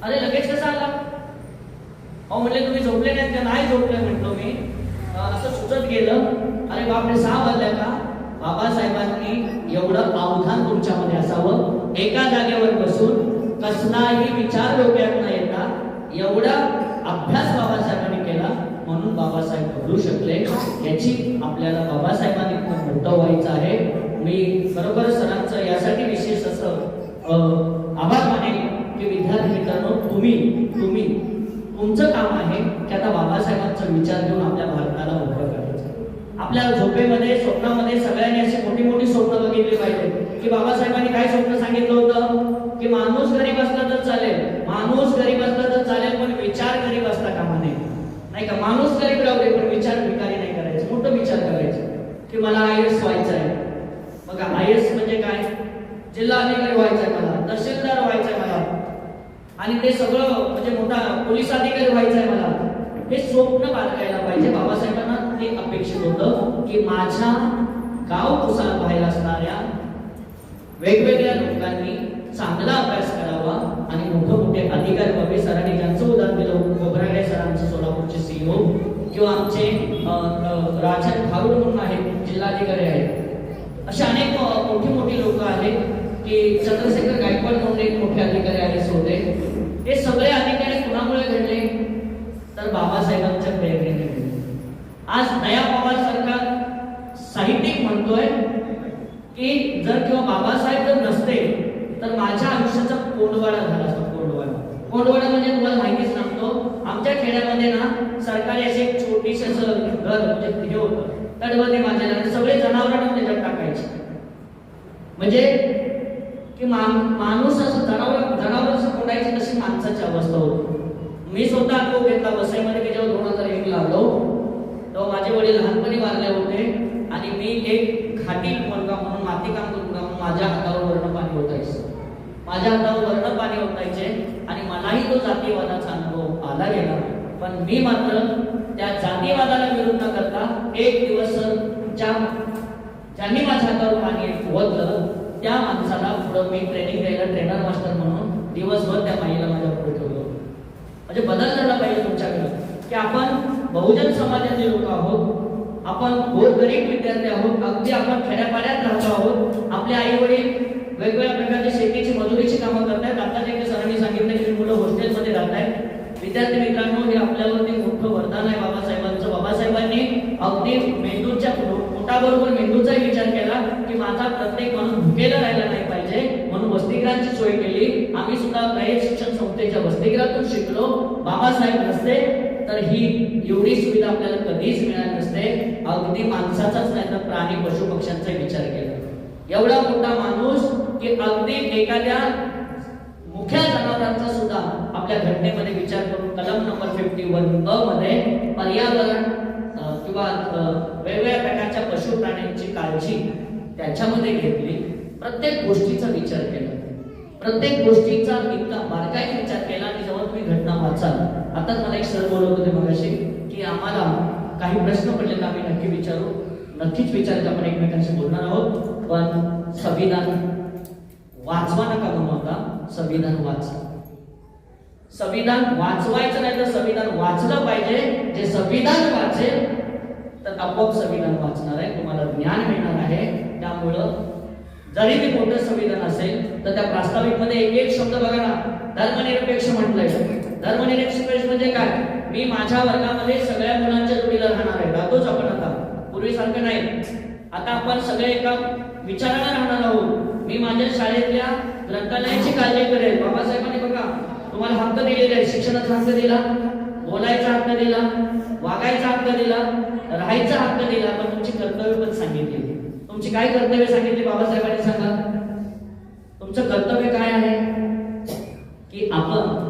अरे लगेच कसा आला? अहो म्हटले तुम्ही झोपले नाहीत का? नाही झोपले म्हटलो मी. असं सुचत गेलं. अरे बापरे 6 वाजल्या का? बाबासाहेबांनी एवढं अवधान तुमच्यामध्ये असावं, एका जागेवर बसून कसलाही विचार डोक्यात न येता एवढा अभ्यास बाबासाहेबांनी केला, म्हणून बाबासाहेब घडू शकले. याची आपल्याला बाबासाहेबांनी खूप मोठं व्हायचं आहे. मी खरोखर सरांचं यासाठी विशेष असं आभार मानेल की विद्यार्थी मित्रांनो, तुम्ही तुमचं काम आहे की आता बाबासाहेबांचा विचार घेऊन आपल्या भारताला मोठं करायचं. आपल्या झोपेमध्ये स्वप्नामध्ये सगळ्यांनी अशी मोठी मोठी स्वप्न बघितली पाहिजे की बाबासाहेबांनी काय स्वप्न सांगितलं होतं की माणूस गरीब असला तर चालेल, माणूस गरीब असला तर चालेल, पण विचार गरीब असता कामा नये. नाही का? माणूस गरीब राहू दे पण विचार भिकारी नाही करायचं, मोठं विचार करायचं की मला IAS व्हायचं आहे. बघा IAS म्हणजे काय? जिल्हा अधिकारी व्हायचं आहे मला, तहसीलदार व्हायचं आहे मला, आणि ते सगळं म्हणजे मोठा पोलीस अधिकारी व्हायचं आहे मला. हे स्वप्न बाळगायला पाहिजे. बाबासाहेबांना ते अपेक्षित होतं की माझ्या गाव कुसाला बाहेर असणाऱ्या वेगवेगळ्या लोकांनी चांगला अभ्यास करावा आणि मोठे अधिकारी व्हावे. सरांनी ज्यांचं उदाहरण दिलं, गोबराडे सरांचं सोलापूरचे CEO, किंवा आमचे राजन भारूड म्हणून आहेत, जिल्हाधिकारी आहेत. असे अनेक मोठी लोक आहेत की चंद्रशेखर गायकवाड म्हणून एक मोठे अधिकारी आहेत होते. हे सगळे अधिकारी कुणामुळे घडले? तर बाबासाहेबांच्या प्रेरणेने घडले. आज दया पवार सरकार साहित्यिक म्हणतोय की जर किंवा बाबासाहेब जर नसते तर माझ्या आयुष्याचा कोंडवाडा झाला असता. कोंडवाडा म्हणजे तुम्हाला माहितीच नसतो. आमच्या खेड्यामध्ये ना सरकारी असे एक छोटीशी असं घर म्हणजे हे होतं, तडवते बांधलेलं, सगळे जनावरांना त्याच्यात टाकायचे. म्हणजे की माणूस असं जनावर असं कोंडायची तशी माणसाची अवस्था होती. मी स्वतः अनुभव घेतला वसईमध्ये की जेव्हा 2001 ला आलो तेव्हा माझे वडील लहानपणी वारले होते आणि मी एक घाटी मुलगा म्हणून माती काम करून माझ्या हातावर वर्ण पाणी होतायचे आणि मलाही तो जातीवादाचा अनुभव आला गेला. पण मी मात्र त्या जातीवादाला विरोध न करता एक दिवस ज्यांनी माझ्या हातावर पाणी ओतलं त्या माणसाला पुढं मी ट्रेनिंग द्यायला ट्रेनर मास्टर म्हणून दिवसभर त्या बाईला माझ्या पुढे ठेवलं. म्हणजे बदल झाला पाहिजे तुमच्याकडे की आपण बहुजन समाजाचे लोक आहोत, आपण गोरगरीब विद्यार्थी आहोत, अगदी आपण खेड्यापाड्यात राहतो आहोत. आपले आई वडील वेगवेगळ्या प्रकारची शेतीची मजुरीची कामं करतायत. आता जे सरांनी सांगितलं की मुलं हॉस्टेलमध्ये राहतायत. विद्यार्थी मित्रांनो, हे आपल्यावरती मोठं वरदान आहे बाबासाहेबांचं. बाबासाहेबांनी अगदी मेंदूच्या पोटाबरोबर मेंदूचाही विचार केला की माझा प्रत्येक माणूस भुकेला राहायला नाही पाहिजे, म्हणून वसतिगृहांची सोय केली. आम्ही सुद्धा रयत शिक्षण संस्थेच्या वसतिगृहातून शिकलो. बाबासाहेब नसते तर ही एवढी सुविधा आपल्याला कधीच मिळाली नसते. अगदी माणसाचाच नाही तर प्राणी पशु पक्ष्यांचा विचार केला. एवढा मोठा माणूस की अगदी एखाद्या मुख्य जनावरांचा सुद्धा आपल्या घटनेमध्ये विचार करून कलम नंबर 51 मध्ये पर्यावरण किंवा वेगवेगळ्या प्रकारच्या पशु प्राण्यांची काळजी त्याच्यामध्ये घेतली. प्रत्येक गोष्टीचा विचार केला, प्रत्येक गोष्टीचा इतका बारकाईने विचार केला. आणि जेव्हा तुम्ही घटना वाचाल, आताच मला एक सर बोलत होते मगाशी की आम्हाला काही प्रश्न पडले तर आम्ही नक्की विचारू, नक्कीच विचारायचं. आपण एकमेकांशी बोलणार आहोत. पण संविधान वाचवा नका म्हणू, आता संविधान वाचा. संविधान वाचवायचं नाही तर संविधान वाचलं पाहिजे. जे संविधान वाचेल तर आपोआप संविधान वाचणार आहे, तुम्हाला ज्ञान मिळणार आहे. त्यामुळं जरी ते मोठं संविधान असेल तर त्या प्रास्ताविक मध्ये एक एक शब्द बघा ना, धर्मनिरपेक्ष म्हटलंय. धर्मनिरपेक्ष म्हणजे काय? मी माझ्या वर्गामध्ये सगळ्या मुलांच्या जोडीला राहणार आहे. राहतोच आपण आता, पूर्वीसारखं नाही. आता आपण सगळे एका विचाराला राहणार आहोत. मी माझ्या शाळेतल्या ग्रंथालयाची काळजी करेल. बाबासाहेबांनी बघा तुम्हाला हक्क दिलेले आहे. शिक्षणाचा हक्क दिला, बोलायचा हक्क दिला, वागायचा हक्क दिला, राहायचा हक्क दिला. पण तुमची कर्तव्य पण सांगितली. तुमची काय कर्तव्य सांगितली बाबासाहेबांनी सांगा? तुमचं कर्तव्य काय आहे की आपण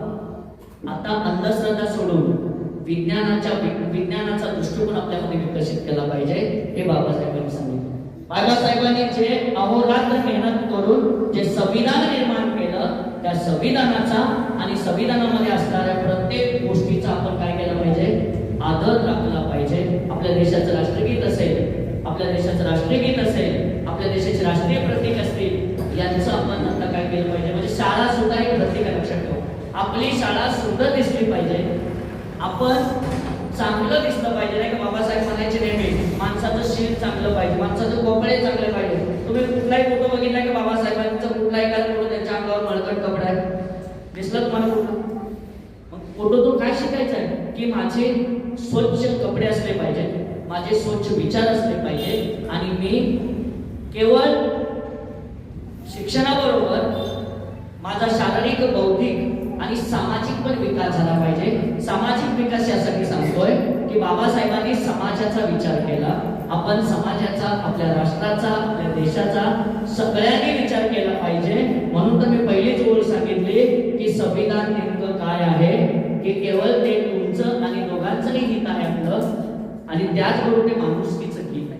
आता अंधश्रद्धा सोडून विज्ञानाचा दृष्टिकोन आपल्यामध्ये विकसित केला पाहिजे, हे बाबासाहेबांनी सांगितलं. बाबासाहेबांनी जे अहोरात्र मेहनत करून जे संविधान निर्माण केलं, त्या संविधानाचा आणि संविधानामध्ये असणाऱ्या प्रत्येक गोष्टीचा आपण काय केलं पाहिजे? आदर राखला पाहिजे. आपल्या देशाचं राष्ट्रगीत असेल, आपल्या देशाचं राष्ट्रगीत असेल, आपल्या देशाचे राष्ट्रीय प्रतीक असतील, यांचं आपण आता काय केलं पाहिजे? म्हणजे शाळा सुद्धा एक प्रतीक लक्षात ठेवा. आपली शाळा सुंदर दिसली पाहिजे, आपण चांगलं दिसलं पाहिजे. नाही का बाबासाहेब म्हणायचे नेहमी माणसाचं शील चांगलं पाहिजे, माणसाचं कोपडे चांगले पाहिजे. तुम्ही कुठलाही फोटो बघितला की बाबासाहेबांचा कुठलाही एखादा फोटो त्यांच्या अंगावर मळकट कपडा आहे, दिसलं तुम्हाला फोटो? मग फोटोतून काय शिकायचं आहे की माझे स्वच्छ कपडे असले पाहिजे, माझे स्वच्छ विचार असले पाहिजे, आणि मी केवळ शिक्षणाबरोबर माझा शारीरिक, बौद्धिक आणि सामाजिक पण विकास झाला पाहिजे. सामाजिक विकास यासाठी सांगतोय की बाबासाहेबांनी समाजाचा विचार केला. आपण समाजाचा, आपल्या राष्ट्राचा, आपल्या देशाचा सगळ्यांनी विचार केला पाहिजे. म्हणून तर मी पहिलीच ओळ सांगितली की संविधान नेमकं काय आहे, की केवळ ते तुमचं आणि दोघांचंही हित आहे आपलं, आणि त्याचबरोबर ते माणुसकीचं हित आहे.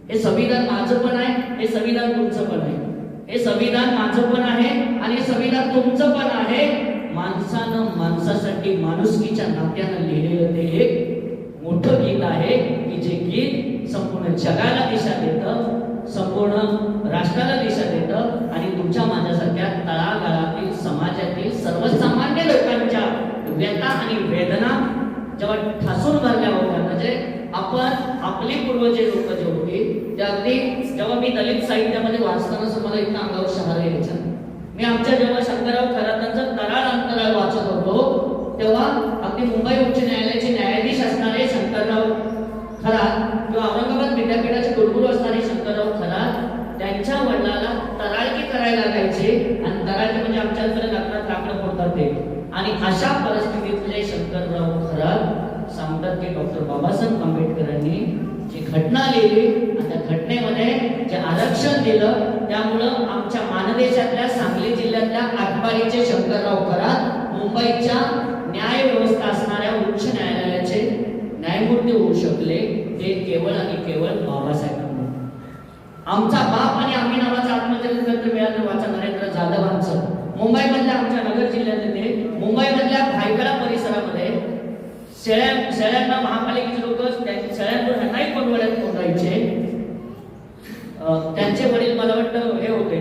हे संविधान माझं पण आहे, हे संविधान तुमचं पण आहे. हे संविधान माझं पण आहे आणि हे संविधान तुमचं पण आहे. माणसानं माणसासाठी माणुसकीच्या नात्यानं लिहिलेलं ते एक मोठं गीत आहे की जे गीत संपूर्ण जगाला दिशा देतं, संपूर्ण राष्ट्राला दिशा देतं, आणि तुमच्या माझ्यासारख्या तळागाळातील समाजातील सर्वसामान्य लोकांच्या व्यथा आणि वेदना जेव्हा ठासून भरल्या होत्या. म्हणजे आपण आपली पूर्वजे लोक जे होती त्या अगदी जेव्हा मी दलित साहित्यामध्ये वाचताना मला इथं अंगावर शहारा यायचा. मी आमच्या जेव्हा शंकरराव खरातांचं तराळ अंतराळ वाचत होतो तेव्हा अगदी मुंबई उच्च न्यायालयाचे न्यायाधीश असणारे शंकरराव खरात किंवा औरंगाबाद विद्यापीठाचे कुलगुरू असणारे शंकरराव खरात, त्यांच्या वडिलांना तराळकी करायला लागायचे. आणि तराळकी म्हणजे आमच्याकडे लाकडं फोडतात ते. आणि अशा परिस्थितीतले शंकरराव खरात सांगतात की डॉक्टर बाबासाहेब आंबेडकरांनी जी घटना लिहिली आणि त्या घटनेमध्ये जे आरक्षण दिलं, त्यामुळं आमच्या मानदेशातल्या सांगली जिल्ह्यातल्या आटपाडीचे शंकरराव खरात मुंबईच्या न्याय व्यवस्था असणाऱ्या उच्च न्यायालयाचे न्यायमूर्ती होऊ शकले. ते केवळ आणि केवळ बाबासाहेबांनी. आमचा बाप आणि आम्ही नावाचा आत्मचरित्र ग्रंथ मिळालं वाचा नरेंद्र जाधवांचं. मुंबईमधल्या आमच्या नगर जिल्ह्यातले ते मुंबईमधल्या भायखळा परिसरामध्ये शेळ्यांना महापालिकेचे लोक शेळ्यांवर नाही कोंडवड्यात कोंडायचे. त्यांचे वडील मला वाटतं हे होते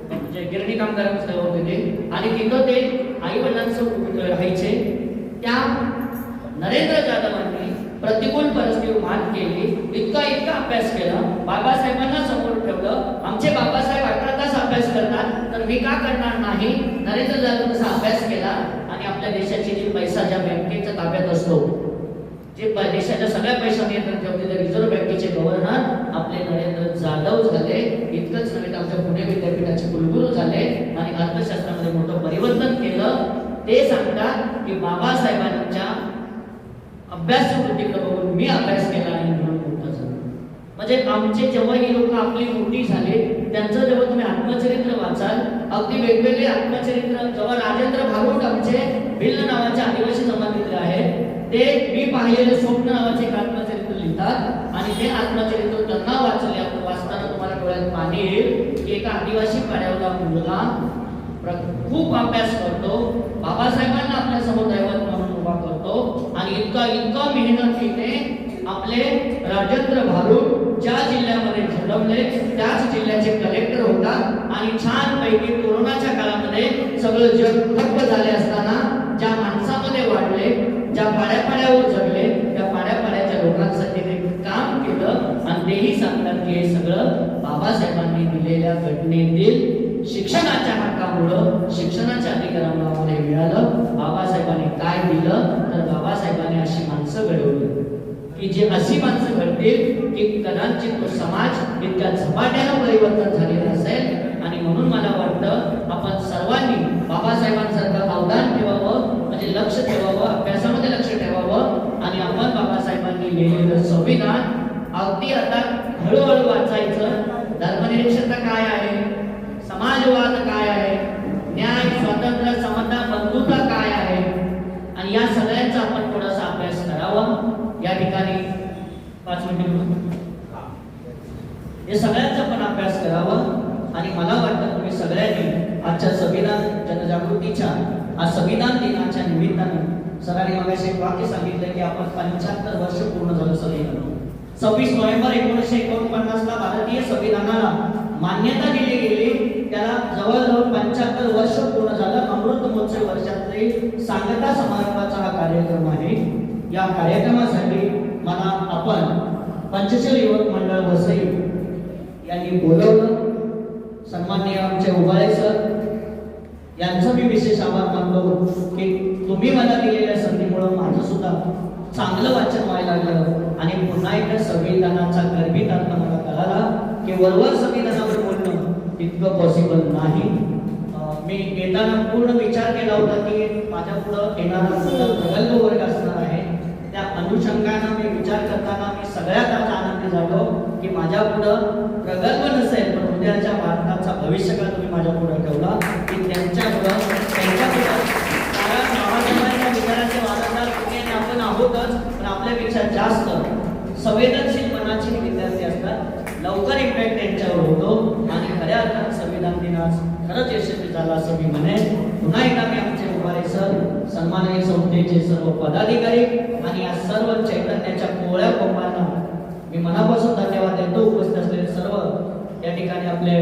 म्हणजे गिरणी कामगारांचे होते ते, आणि तिथं ते आई वडिलांचं राहायचे. त्या नरेंद्र जाधवांनी प्रतिकूल परिस्थिती मात केली, इतका अभ्यास केला, बाबासाहेबांना समोर ठेवलं. आमचे बाबासाहेब 18 तास अभ्यास करतात तर मी का करणार नाही. नरेंद्र जाधव कसा अभ्यास केला आणि आपल्या देशाची जी पैसा ज्या बँकेच्या ताब्यात असतो, जे देशाच्या सगळ्या पैसा नियंत्रण ठेवते ते रिझर्व्ह बँकेचे गव्हर्नर आपले नरेंद्र जाधव झाले. इतकंच नव्हे तर आमच्या पुणे विद्यापीठाचे कुलगुरू झाले आणि अर्थशास्त्रामध्ये मोठं परिवर्तन केलं. ते सांगतात की बाबासाहेबांच्या अभ्यास वृत्तीकडे बघून मी अभ्यास केला आणि म्हणून मोठं झालो. म्हणजे आमचे जेव्हा ही लोक आपली मोठी झाली, त्यांचं जेव्हा तुम्ही आत्मचरित्र वाचाल, अगदी वेगवेगळे आत्मचरित्र, जेव्हा राजेंद्र भारूड आमचे भिल्ल नावाचे आदिवासी जमातीतले आहेत, ते मी पाहिलेले स्वप्न नावाचे आत्मचरित्र लिहितात आणि ते आत्मचरित्र त्यांना वाचताना तुम्हाला डोळ्यात पाणी येईल की एका आदिवासी पाड्यावरला मुलगा खूप अभ्यास करतो, बाबासाहेबांना आपल्या समोर दैवत म्हणून उभा करतो आणि इतका मेहनतीने आपले राजेंद्र भारूड ज्या जिल्ह्यामध्ये जन्मले त्याच जिल्ह्याचे कलेक्टर होतात आणि छान पैकी कोरोनाच्या काळामध्ये सगळं जग ठप्प झाले असताना ज्या माणसामध्ये वाढले, ज्या पाड्यापाड्यावर जगले, त्या पाड्यापाड्याच्या लोकांसाठी ते काम केलं आणि तेही सांगतात की हे सगळं बाबासाहेबांनी दिलेल्या घटनेतील शिक्षणाच्या हक्कामुळं, शिक्षणाच्या अधिकारामुळे आम्हाला मिळालं. बाबासाहेबांनी काय दिलं तर बाबासाहेबांनी अशी माणसं घडवली की जे अशी माणसं घडतील की कदाचित तो समाज इतक्या झपाट्यानं परिवर्तन झालेलं असेल. आणि म्हणून मला वाटतं आपण सर्वांनी बाबासाहेबांसारखं अवदान ठेवावं, म्हणजे लक्ष ठेवावं, अभ्यासामध्ये लक्ष ठेवावं आणि आपण बाबासाहेबांनी लिहिलेलं संविधान अगदी आता हळूहळू वाचायचं. धर्मनिरपेक्षता काय आहे, समाजवाद काय आहे, न्याय, स्वातंत्र्य, समता, बंधुता काय आहे आणि या सगळ्यांचा आपण थोडासा अभ्यास करावा. या ठिकाणी 5 मिनिटं हे सगळ्यांचा पण अभ्यास करावा. आणि मला वाटतं तुम्ही सगळ्यांनी आजच्या संविधान जनजागृतीच्या आज संविधान दिनाच्या निमित्ताने सरांनी मगाशी एक वाक्य सांगितलं की आपण 75 वर्ष पूर्ण झालं संविधान. 26 नोव्हेंबर 1949 ला भारतीय संविधानाला मान्यता दिली गेली, त्याला जवळजवळ 75 वर्ष पूर्ण झालं. अमृत महोत्सव वर्षातले सांगता समारंभाचा हा कार्यक्रम आहे. या कार्यक्रमासाठी मला आपण पंचशील युवक मंडळ वसई यांनी बोलवलं. सन्माननीय आमचे उबाळे सर यांचं मी विशेष आभार मानतो की तुम्ही मला दिलेल्या संधीमुळे माझं सुद्धा चांगलं वाचन व्हायला लागलं आणि पुन्हा एकदा संविधानाचा गर्भित अर्थ मला कळाला की वरवर संविधानावर बोलणं इतकं पॉसिबल नाही. मी येताना पूर्ण विचार केला होता की माझ्या पुढं येणारा प्रगल्भ वर्ग असणार आहे. त्या अनुषंगानं मी विचार करताना मी सगळ्यात आज आनंदी झालो की माझ्या पुढं प्रगल्भ नसेल पण उद्याच्या भारताचा भविष्यकाळ तुम्ही माझ्या पुढे ठेवला की त्यांच्या पुढं कारण बाबासाहेबांच्या विचाराचे वारसदार तुम्ही आणि आपण आहोतच, पण आपल्यापेक्षा जास्त संवेदनशील मनाचे विद्यार्थी असतात. लवकर इम्पॅक्ट त्यांच्यावर होतो आणि खऱ्या अर्थानं संविधान दिन आज खरंच यशस्वी झाला असं मी म्हणेन. पुन्हा एकदा मी आमचे उभारे सर, सन्माननीय संस्थेचे सर्व पदाधिकारी आणि या सर्व चैतन्याच्या कोवळ्या कोंबांना मी मनापासून धन्यवाद देतो. उपस्थित असलेले सर्व या ठिकाणी आपले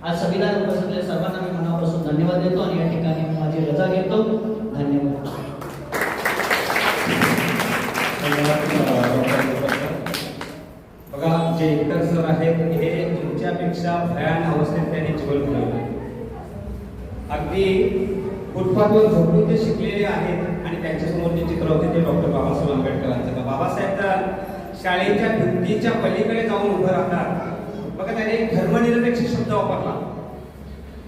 आज संविधान उपस्थित असलेल्या सर्वांना मी मनापासून धन्यवाद देतो आणि या ठिकाणी मी माझी रजा घेतो. धन्यवाद. बघा, जे इतर सर आहेत हे तुमच्यापेक्षा भयान अवस्थेत त्यांनी जीवन घडवलं. अगदी फुटपाथवर झोपून ते शिकलेले आहेत आणि त्यांच्यासमोर जे चित्र होते ते डॉक्टर बाबासाहेब आंबेडकरांचं. बाबासाहेब तर शाळेच्या भिंतीच्या पलीकडे जाऊन उभं राहतात. बघा, त्याने एक धर्मनिरपेक्ष शब्द वापरला.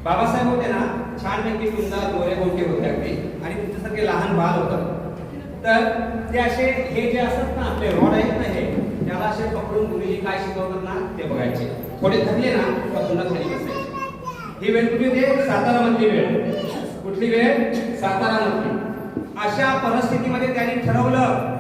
बाबासाहेब होते ना, छानपैकी सुंदर गोरे गोटे होते अगदी आणि तुमच्यासारखे लहान बाल होतं. तर ते असे हे जे असतात ना आपले रॉड आहेत ना, हे त्याला असे पकडून गुरुजी काय शिकवतात ना ते बघायचे. थोडे थकले ना तर पुन्हा खाली बसायचे. ही वेळ कुठली होती? सातारा मधली वेळ. कुठली वेळ? सातारा मधली. अशा परिस्थितीमध्ये त्यांनी ठरवलं,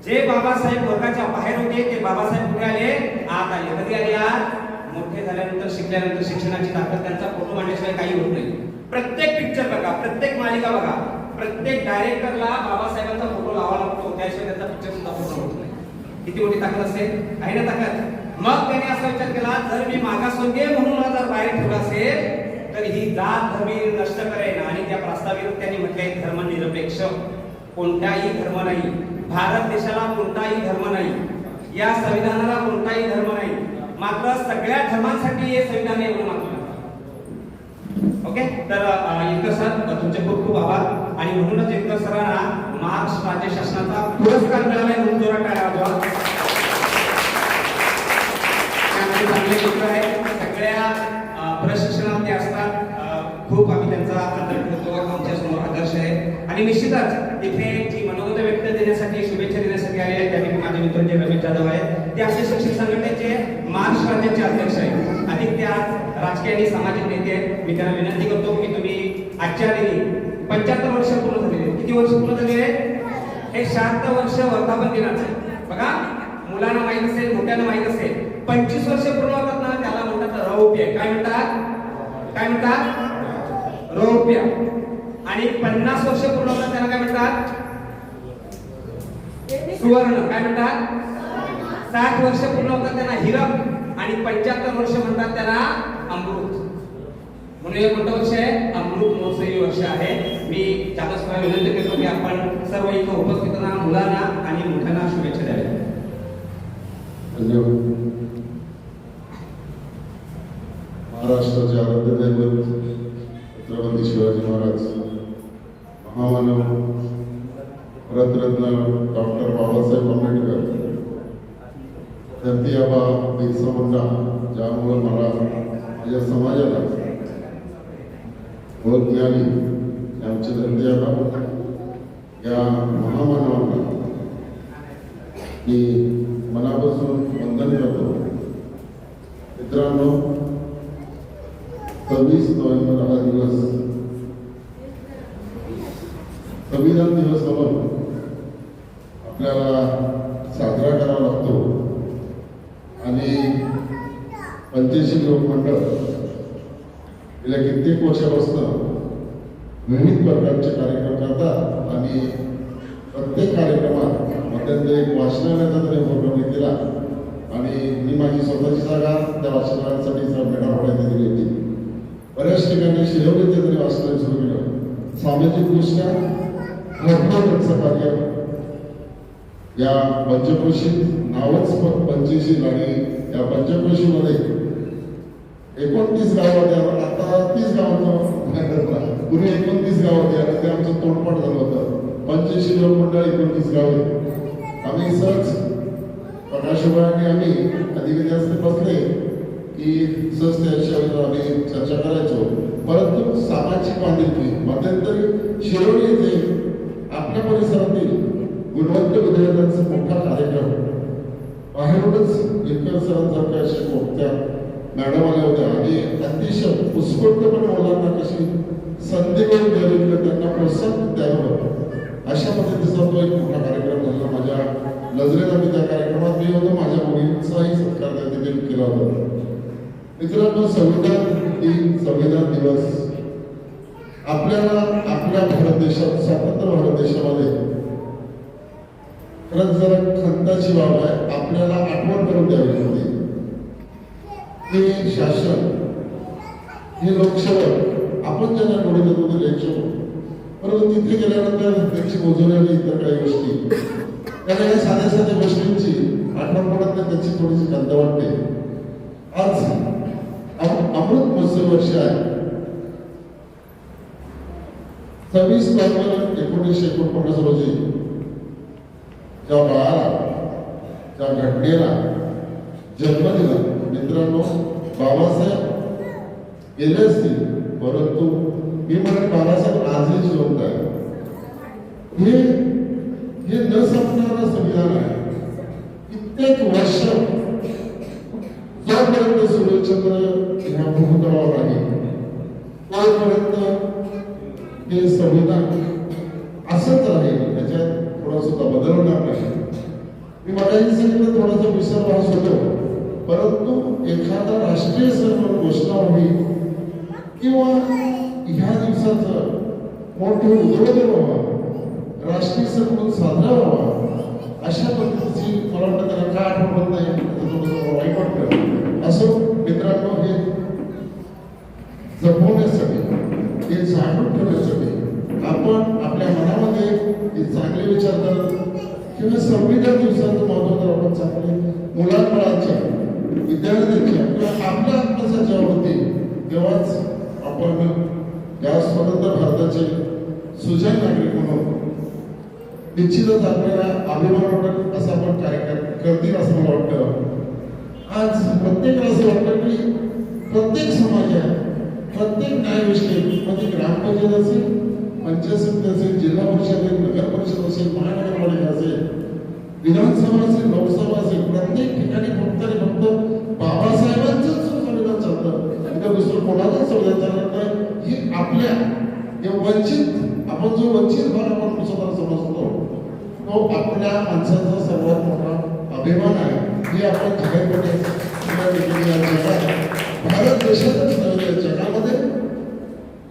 जे बाबासाहेब वर्गाच्या बाहेर होते ते बाबासाहेब कुठे आले? आत आले. कधी आले? आत. मोठे झाल्यानंतर, शिकल्यानंतर शिक्षणाची ताकद त्यांचा फोटो मांडल्याशिवाय काही होत नाही. प्रत्येक पिक्चर बघा, प्रत्येक मालिका बघा, प्रत्येक डायरेक्टरला बाबासाहेबांचा फोटो लावा लागतो, त्याशिवाय त्यांचा पिक्चर सुद्धा फोटो होत नाही. किती मोठी ताकद असते, आहे ना ताकद? मग त्याने असा विचार केला, जर मी मागासवर्गीय म्हणून जर बाहेर ठेवला असेल तर ही जात धर्मी नष्ट करेन. आणि त्या प्रस्तावित त्यांनी म्हटले धर्मनिरपेक्ष, कोणताही धर्म नाही, भारत देशाला कोणताही धर्म नाही, या संविधानाला कोणताही धर्म नाही, मात्र सगळ्या धर्मांसाठी हे संविधान एवढं मागतं. ओके, तर इतकं सर तुमचे खूप खूप आभार. आणि म्हणूनच इतकं सरांना महाराष्ट्र राज्य शासनाचा पुरस्कार मिळाला म्हणून जोरात टाळ्या वाजवा. त्यामध्ये चांगले मित्र आहेत, सगळ्या प्रशिक्षणात ते असतात. खूप आम्ही त्यांचा आदर करतो, आमच्या समोर आदर्श आहे. आणि निश्चितच इथे जी मनोगत व्यक्त देण्यासाठी, शुभेच्छा देण्यासाठी आलेले आहेत त्यापैकी माझे मित्र जे रमेश जाधव आहेत, ते असे शिक्षक संघटनेचे महाराष्ट्र राज्याचे अध्यक्ष आहेत. अधिक ते आज राजकीय आणि सामाजिक नेते आहेत. मी त्यांना विनंती करतो की तुम्ही आजच्या दिनी 75 वर्ष पूर्ण झालेले. किती वर्ष पूर्ण झालेले? हे 76 वर्ष वर्धापन दिनाचं. बघा, मुलांना माहित असेल, मोठ्यांना माहित असेल, 25 वर्ष पूर्ण होतात ना त्याला म्हणतात रौप्य. काय म्हणतात? काय म्हणतात? रौप्य. आणि 50 वर्ष पूर्ण होतात त्याला काय म्हणतात? सुवर्ण. काय म्हणतात? 60 वर्ष पूर्ण होतात त्यांना हिरक. आणि 75 वर्ष म्हणतात त्याला अमृत. म्हणून हे कोणतं वर्ष आहे? अमृत महोत्सवी वर्ष आहे. मी चालक विनंती करतो की आपण सर्व इथं उपस्थित मुलांना आणि मोठ्यांना शुभेच्छा द्याव्या. धन्यवाद. महाराष्ट्राचे आराध्य दैवत छत्रपती शिवाजी महाराज, महामानव भारतरत्न डॉक्टर बाबासाहेब आंबेडकर, धरती आबा बिरसा मुंडा, ज्यामुळे मला माझ्या समाजाला ओळख मिळाली, आमचे धरती आबा या महामानवांना मी मनापासून वंदन करतो. मित्रांनो, 26 नोव्हेंबर हा दिवस संविधान दिवस म्हणून आपल्याला साजरा करावा लागतो. आणि पंचशील लोक मंडळ गेल्या कित्येक वर्षापासून विविध प्रकारचे कार्यक्रम करतात. आणि प्रत्येक कार्यक्रमात मध्यंतरी एक वाचनालयाचा तरी उपक्रम केला. आणि मी माझी स्वतःची जागा त्या वाचनालयासाठी मेढापड्यात दिली होती. बऱ्याच ठिकाणी शिरवलीचे तरी वाचनालय सुरू केलं. सामाजिक दृष्ट्या महत्त्वाचं कार्य या पंचक्रोशीत नावच पंचशील. आणि या पंचक्रोशीमध्ये 29 गाव होते. आता 30 गावांचं पूर्वी 29 गाव होते आणि ते आमचं तोडपाट झालं होतं. पंचशील लोक मंडळ 29 गावे. आम्ही सहज प्रकाशोबाने आम्ही कधी कधी असते बसले की सहज त्याच्यावर आम्ही चर्चा करायचो. परंतु सामाजिक बांधिलकी मध्यंतरी शिरोली येथे आपल्या परिसरातील गुणवंत विद्यार्थ्यांचा मोठा कार्यक्रम बाहेरूनच लिंकर सरांसारख्या अशा मोठ्या मॅडम आल्या होत्या. आणि अतिशय उत्स्फूर्तपणे मुलांना कशी संधी मिळून द्यावी, त्यांना प्रोत्साहन द्यावं, अशा पद्धतीचा तो एक मोठा कार्यक्रम झाला. माझ्या नजरेत आम्ही त्या कार्यक्रमात मी होतो. माझ्या मुलींचाही सत्कार त्या देखील केला होता. मित्रांनो, संविधान दिन, संविधान दिवस आपल्याला आपल्या भारत देशात, स्वतंत्र भारत देशामध्ये खरंच जरा खंताची बाब आहे. आपल्याला आठवण करून द्यावी लागते. हे शासन, हे लोकसेवक आपण ज्यांना डोळे देतो ते लेखसेवक, परंतु तिथे गेल्यानंतर त्याची मोजणी आणि इतर काही गोष्टी, त्याला या साध्या साध्या गोष्टींची आठवण पडत नाही, त्याची थोडीशी खंत वाटते. आज अमृत महोत्सव वर्ष आहे. 26 नोव्हेंबर 1949 रोजी ज्या बाळाला, ज्या घटनेला जन्म दिला, मित्रांनो, बाबासाहेब गेले असतील, परंतु मी म्हणत बाबासाहेब आजही जिवंत आहे. हे न संपणारं संविधान आहे. कित्येक वर्ष जोपर्यंत सूर्यचंद्र ह्या भूतलावर आहे तोपर्यंत हे संविधान असंच राहील. त्याच्यात थोडा सुद्धा बदल होणार नाही. मी मगाशी सांगितलं थोडासा विसरवास होतो, परंतु एखादा राष्ट्रीय सण म्हणून घोषणा होईल किंवा ह्या दिवसाचं मोठं उद्योजन व्हावा, राष्ट्रीय सण म्हणून साजरा व्हावा, अशा पद्धतीची मला वाटतं त्याला का आठवण नाही त्याचं थोडंसं वाईट वाटतं. असो मित्रांनो, हे जपवण्यासाठी, हे झाडून ठेवण्यासाठी आपण आपल्या मनामध्ये हे चांगले विचार करत किंवा संविधान दिवसाचं महत्व तर आपण चांगले मुलांबाळांच्या, विद्यार्थ्यांच्या किंवा आपल्या आत्मसात जेव्हा होते तेव्हाच आपण या स्वतंत्र भारताचे सुजाण नागरिक म्हणून निश्चितच आपल्याला अभिमान वाटेल असं आपण कार्य करतील असं मला वाटतं. आज प्रत्येकाला असं वाटतं की प्रत्येक समाजात, प्रत्येक न्यायविषयक म्हणजे ग्रामपंचायत असेल, पंचायत समिती असेल, जिल्हा परिषद असेल, नगर परिषद असेल, महानगरपालिका असेल, विधानसभा असेल, लोकसभा असेल, प्रत्येक ठिकाणी फक्त आणि फक्त बाबासाहेबांचंच संविधान चालतं, इतर दुसरं कोणाचंच संविधान चालत नाही. ही आपल्या या वंचित, आपण जो वंचित भाग आपण स्वतः समजतो तो आपल्या माणसाचा सर्वात मोठा अभिमान आहे. हे आपण जाहीरपणे भारत देशातच नव्हे जगामध्ये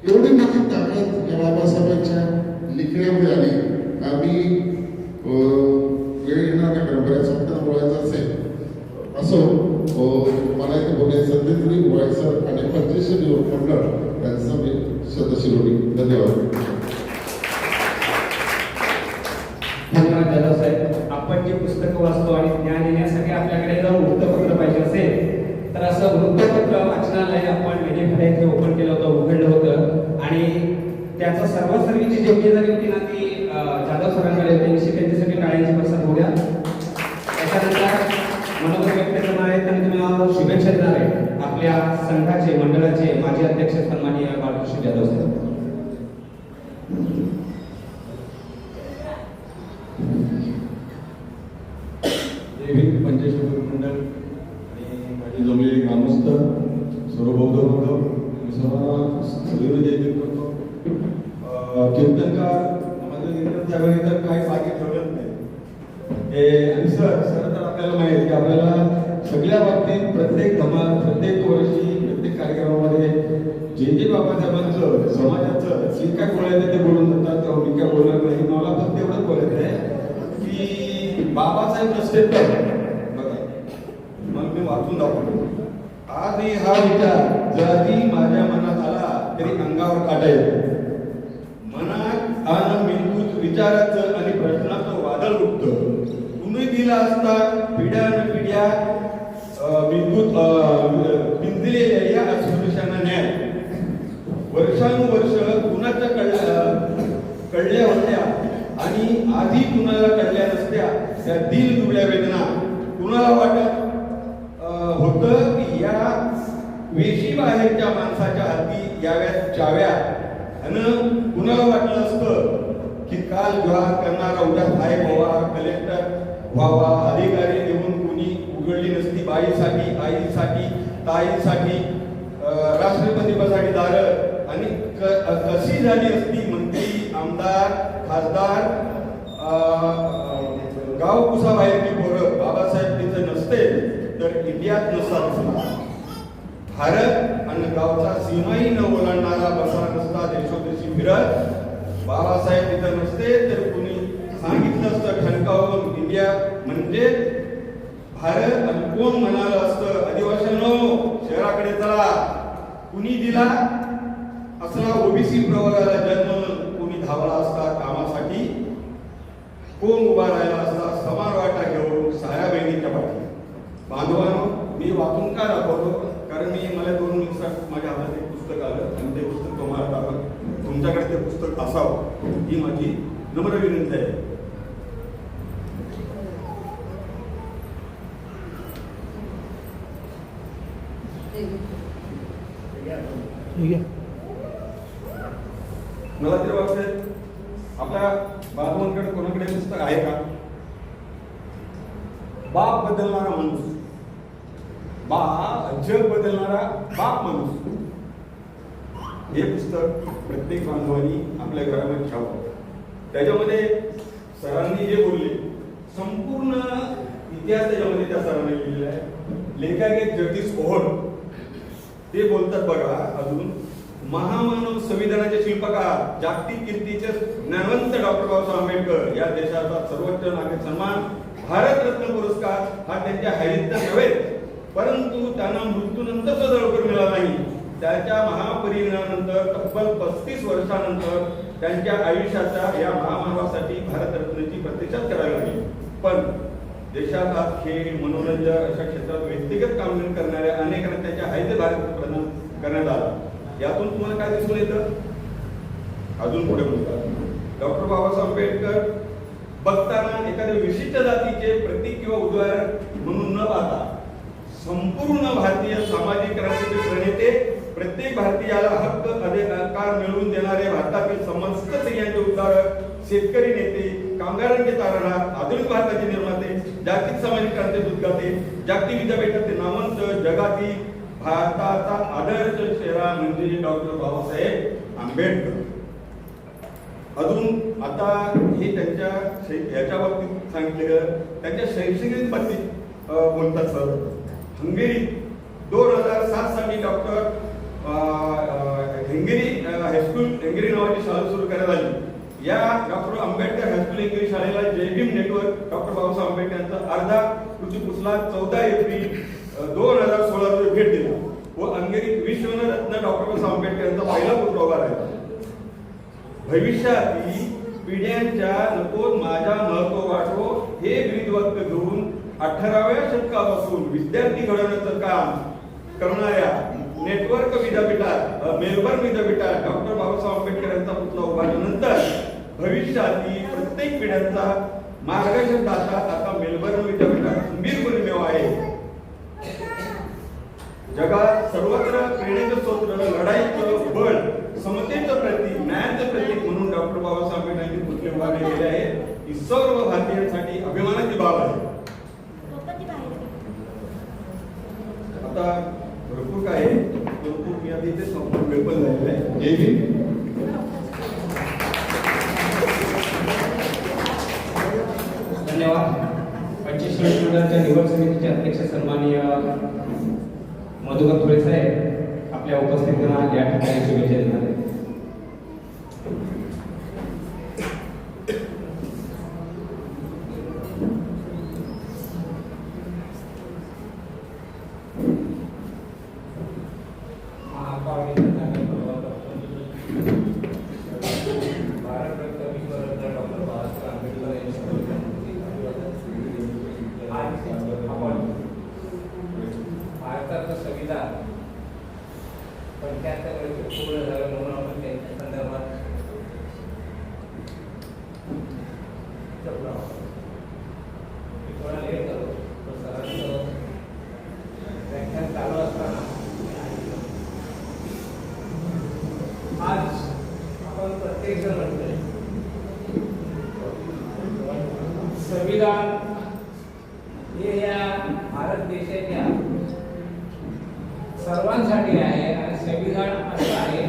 एवढी मोठी ताकद या बाबासाहेबांच्या लिखण्यामध्ये आली. आम्ही वेळ येणार नाही कारण बऱ्याच वक्त्यांना बोलायचं असेल. असो, मला इथे बोलायचं संधी दिली बोलायचं आणि 25 युवक मंडळ त्यांचं मी सदस्यलोडी. धन्यवाद. धन्यवाद दादा साहेब. आपण जे पुस्तकं वाचतो आणि ज्ञान येण्यासाठी आपल्याकडे जर वृत्तपत्र पाहिजे असेल तर असं वृत्तपत्र वाचनालय आपण मेडिफाय इथे ओपन केलं होतं, उघडलं होतं आणि त्याचा सर्वांची जेवढी झाली होती ना ती जाधव सरांकडे होती. निश्चित त्यांच्यासाठी टाळ्यांची प्रसाद होऊया. त्याच्यानंतर मनोगत व्यक्त करणार आहेत आणि तुम्हाला शुभेच्छा देणार आहे आपल्या संघाचे, मंडळाचे माजी अध्यक्ष सन्माननीय बाळकृष्ण जाधव साहेब. पंचायत मंडळ आणि माझे जमलेले ग्रामस्थ, सर्व बौद्ध बांधव सर्वांना सगळे जय करतो. कीर्तनकार माझं कीर्तन साहेबांनी तर काही बाकी ठेवलंच नाही. आणि सर तर आपल्याला माहिती आहे की आपल्याला सगळ्या बाबतीत प्रत्येक धमाल, प्रत्येक वर्षी, प्रत्येक कार्यक्रमामध्ये जे बाबासाहेबांचं समाजाचं जे काय बोलायचं ते बोलून जातात. तेव्हा मी काय बोलणार नाही. मला फक्त एवढंच बोलायचं आहे की बाबासाहेब नसते तर बघा, मग मी वाचून दाखवतो. आजही हा विचार जरी माझ्या मनात आला तरी अंगावर काटा येतो. मनात आन मेंदूत विचाराचं आणि प्रश्नाचं वादळ उठतं. तुम्ही दिला असता पिढ्यान पिढ्या मेंदूत पिंजलेल्या या अस्पृश्यांना न्याय. वर्षानुवर्ष कुणाच्या कळल्या होत्या आणि आधी कुणाला कळल्या नसत्या त्या दिल दुबळ्या वेदना. कुणाला वाटत होतं की या वेशी बाहेरच्या माणसाच्या हाती याव्यात चाव्या, आणि कुणाला वाटलं असतं की काल विवाह करणारा उद्या साहेब व्हावा, कलेक्टर व्हावा, अधिकारी देऊन कुणी उघडली नसती बाईसाठी, आईसाठी, ताईसाठी, राष्ट्रपती पदासाठी दारं, आणि कशी झाली असती मंत्री, आमदार, खासदार, गाव कुसाबाहेरची पोरं. बाबासाहेब तिथे नसते तर इंडियात नसता दिसला. भारत आणि गावचा सीमाही न ओलांडणारा बसा नसता देशोदेशी फिरत. बाबासाहेब तिथे नसते तर कुणी सांगितलं असतं ठणकावून इंडिया म्हणजे भारत, आणि कोण म्हणालं असतं आदिवासींनो शहराकडे चला. कुणी दिला असला ओबीसी प्रवर्गाला जन्म, कुणी धावला असता कामासाठी, कोण उभा राहिला असता समान वाटा घेऊन साऱ्या बहिणीच्या पाठी. बांधवांनो, मी वाचून का दाखवतो कारण मला 2 दिवसात माझ्या हातात एक पुस्तक आलं आणि ते पुस्तक तुम्हाला दाखवत, तुमच्याकडे ते पुस्तक असावं ही माझी नम्र विनंती आहे. मला तरी वाटतंय आपल्या बांधवांकडे कोणाकडे पुस्तक आहे का? बाप बदलणारा माणूस, जग बदलणारा बाप माणूस, हे पुस्तक प्रत्येक बांधवांनी आपल्या घरामध्ये ठेवावं. त्याच्यामध्ये सरांनी जे बोलले संपूर्ण इतिहास त्याच्यामध्ये त्या सरांनी लिहिलेला आहे. लेखक आहेत जगदीश ओहोळ. ते बोलतात बघा, अजून महामानव संविधानाचे शिल्पकार, जागतिक कीर्तीचे ज्ञानवंत डॉक्टर बाबासाहेब आंबेडकर, या देशाचा सर्वोच्च नागरिक सन्मान भारतरत्न पुरस्कार हा त्यांच्या हयातीत नव्हे, परंतु त्यांना मृत्यूनंतर सुद्धा लवकर मिळाला नाही. त्याच्या महापरिनिर्वाणानंतर तब्बल 35 वर्षानंतर त्यांच्या आयुष्याच्या या महामानवासाठी भारतरत्नाची प्रतिष्ठा करावी लागली. पण देशात आज खेळ, मनोरंजन अशा क्षेत्रात व्यक्तिगत कामगिरी करणाऱ्या अनेकांना त्यांच्या हयातीत भारत प्रदान करण्यात आला. यातून तुम्हाला काय दिसून येतं? अजून पुढे बोलतात डॉक्टर बाबासाहेब आंबेडकर बघताना एखाद्या विशिष्ट जातीचे प्रतीक किंवा उदाहरण म्हणून न पाहता संपूर्ण भारतीय सामाजिक क्रांतीचे प्रणेते, प्रत्येक भारतीयाला हक्क अधिकार मिळवून देणारे भारतातील समस्त स्त्रियांचे उद्धारक, शेतकरी नेते, कामगारांचे तारणहार, आधुनिक भारताचे निर्माते, जागतिक सामाजिक क्रांतीचे उद्गाते, जागतिक विद्यापीठाचे नामवंत, जगातील भारताचा आदर्श चेहरा म्हणजे डॉक्टर बाबासाहेब आंबेडकर. अजून आता हे त्यांच्या ह्याच्या बाबतीत सांगितलं, त्यांच्या शैक्षणिक बाबतीत बोलतात सर. हंगेरी 2007 साली डॉक्टर हंगेरी हायस्कूल हंगेरी नावाची शाळा सुरू करण्यात आली. या डॉक्टर आंबेडकर हायस्कूल इंग्लिश शाळेला जयभीम नेटवर्क डॉक्टर बाबासाहेब आंबेडकर यांचा अर्धा कृतीपुसला 14 एप्रिल 2016 रोजी भेट दिला व अंगेरीत विश्वरत्न डॉक्टर बाबासाहेब आंबेडकर यांचा पहिला पुत्र उभा राहिला. भविष्यातील पिढ्यांच्या नको माझा महत्व वाटो हे ब्रीदवाक्य घेऊन 18व्या शतकापासून विद्यार्थी घडवण्याचं काम करणाऱ्या नेटवर्क विद्यापीठात मेलबर्न विद्यापीठात डॉक्टर बाबासाहेब आंबेडकर यांचा पुतळा उभारल्यानंतर भविष्यातील प्रत्येक पिढ्यांचा मार्गदर्शनदाता आता मेलबर्न विद्यापीठात खंबीरपणे मेवा आहे. जगात सर्वत्र प्रेरणेचं स्रोत, लढाईचं बळ, समतेचं प्रतीक, न्यायाचं प्रतीक म्हणून डॉक्टर बाबासाहेब आंबेडकरांचे पुतळे उभारले गेले आहेत. ही सर्व भारतीयांसाठी अभिमानाची बाब आहे. आता भरपूर काय आहे, भरपूर मी आता इथे संपूर्ण वेळ पण झालेला आहे. जय भीम. धन्यवाद. 25 स्टुडंटच्या निवड समितीचे अध्यक्ष सन्माननीय मधुकर थोळे साहेब आपल्या उपस्थितीला या ठिकाणी शुभेच्छा देणार आहेत. भारताचं संविधान 75 वर्ष पूर्ण झालं म्हणून आपण त्यांच्या संदर्भात थोडा लेट झालो. सरांचं व्याख्यान चालू असताना आज आपण प्रत्येक जण म्हणतोय संविधान हे या भारत देशाच्या सर्वांसाठी आहे आणि संविधान असं आहे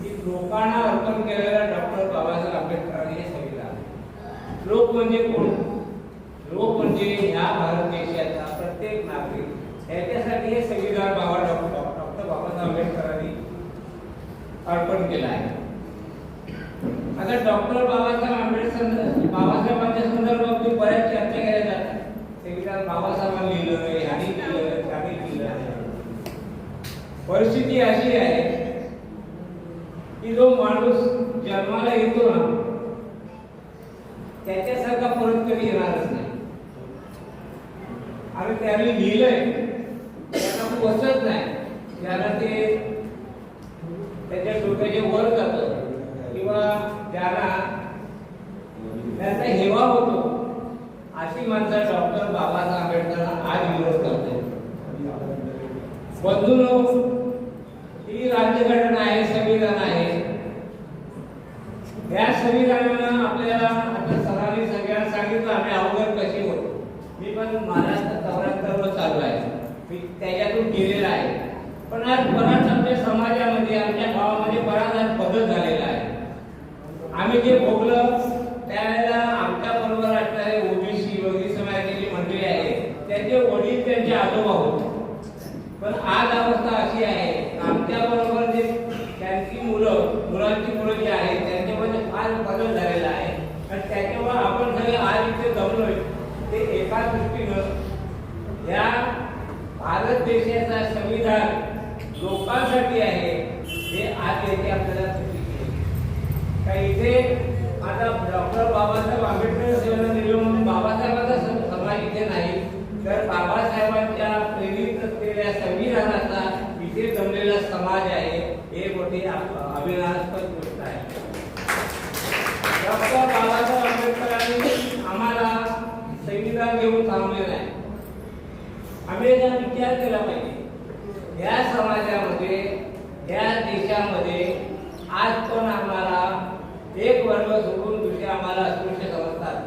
की लोकांना अर्पण केलेलं डॉक्टर बाबासाहेब आंबेडकरांनी हे संविधान. लोक म्हणजे कोण? लोक म्हणजे ह्या भारत देशाचा प्रत्येक नागरिक. याच्यासाठी हे संविधान डॉक्टर बाबासाहेब आंबेडकरांनी अर्पण केलं आहे. आता डॉक्टर बाबासाहेबांच्या संदर्भात बऱ्याच चर्चा केल्या जातात. संविधान बाबासाहेबांनी लिहिलं, ह्यानी लिहिलं, त्याने लिहिलं. परिस्थिती अशी आहे की जो माणूस जन्माला येतो ना त्याच्यासारखा परत कधी येणारच नाही. आणि त्याने लिहिलंय त्यांना पोचत नाही, ज्याला ते त्याच्या डोक्याच्या वर जातं किंवा ज्याला त्याचा हेवा होतो, अशी माणसं डॉक्टर बाबासाहेब आंबेडकरांना आज विरोध करते. बंधूंनो, ही राज्यघटना आहे, संविधान आहे. या संविधानानं आपल्याला आता सरांनी सगळ्यांना सांगितलं आम्ही अवघड कशी होतो. मी पण महाराष्ट्र 74 चालू आहे, मी त्याच्यातून गेलेला आहे. पण आज बराच आमच्या समाजामध्ये, आमच्या गावामध्ये बराच आज बदल झालेला आहे. आम्ही जे भोगलं त्यावेळेला आमच्या बरोबर असणारे ओबीसी वगैरे समाजाची मंडळी आहे, त्यांचे वडील त्यांचे आजोबा होते. पण आज अवस्था अशी आहे, आमच्या बरोबर जे त्यांची मुलांची मुलं जी आहेत त्यांच्यामध्ये फार बदल झालेला आहे. आणि त्याच्यामुळे आपण सगळे आज इथे जमलोय ते एका त्या दृष्टीनं या भारत देशाचा संविधान लोकांसाठी आहे हे आज येथे आपल्याला का इथे आता डॉक्टर बाबासाहेब आंबेडकर सेवांना दिलं म्हणून बाबासाहेबांचा समाज इथे नाही, तर बाबासाहेबांच्या प्रेरित असलेल्या संविधानाचा इथे जमलेला समाज आहे. हे मोठी अभिमानास्पद गोष्ट आहे. डॉक्टर बाबासाहेब आंबेडकरांनी आम्हाला संविधान घेऊन थांबले नाही. आम्ही याचा विचार केला पाहिजे. या समाजामध्ये या देशामध्ये आज पण आम्हाला एक वर्ग सोडून दुसरे आम्हाला अस्पृश्य समजतात.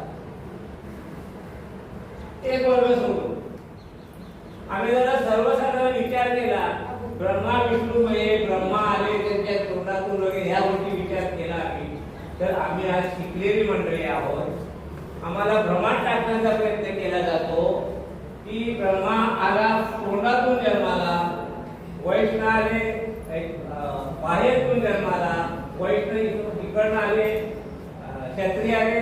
एक वर्ग सोडून आम्ही जरा सर्वसाधारण विचार केला, ब्रह्मा विष्णूमये ब्रह्मा आले त्यांच्या तोंडातून वगैरे ह्या गोष्टी विचार केला आम्ही, तर आम्ही आज शिकलेली मंडळी आहोत. आम्हाला भ्रमात टाकण्याचा प्रयत्न केला जातो की ब्रह्मा आला तोंडातून जन्माला, वैष्णव आले बाहेरून जन्माला, वैष्णव इकडनं आले, क्षत्रिय आले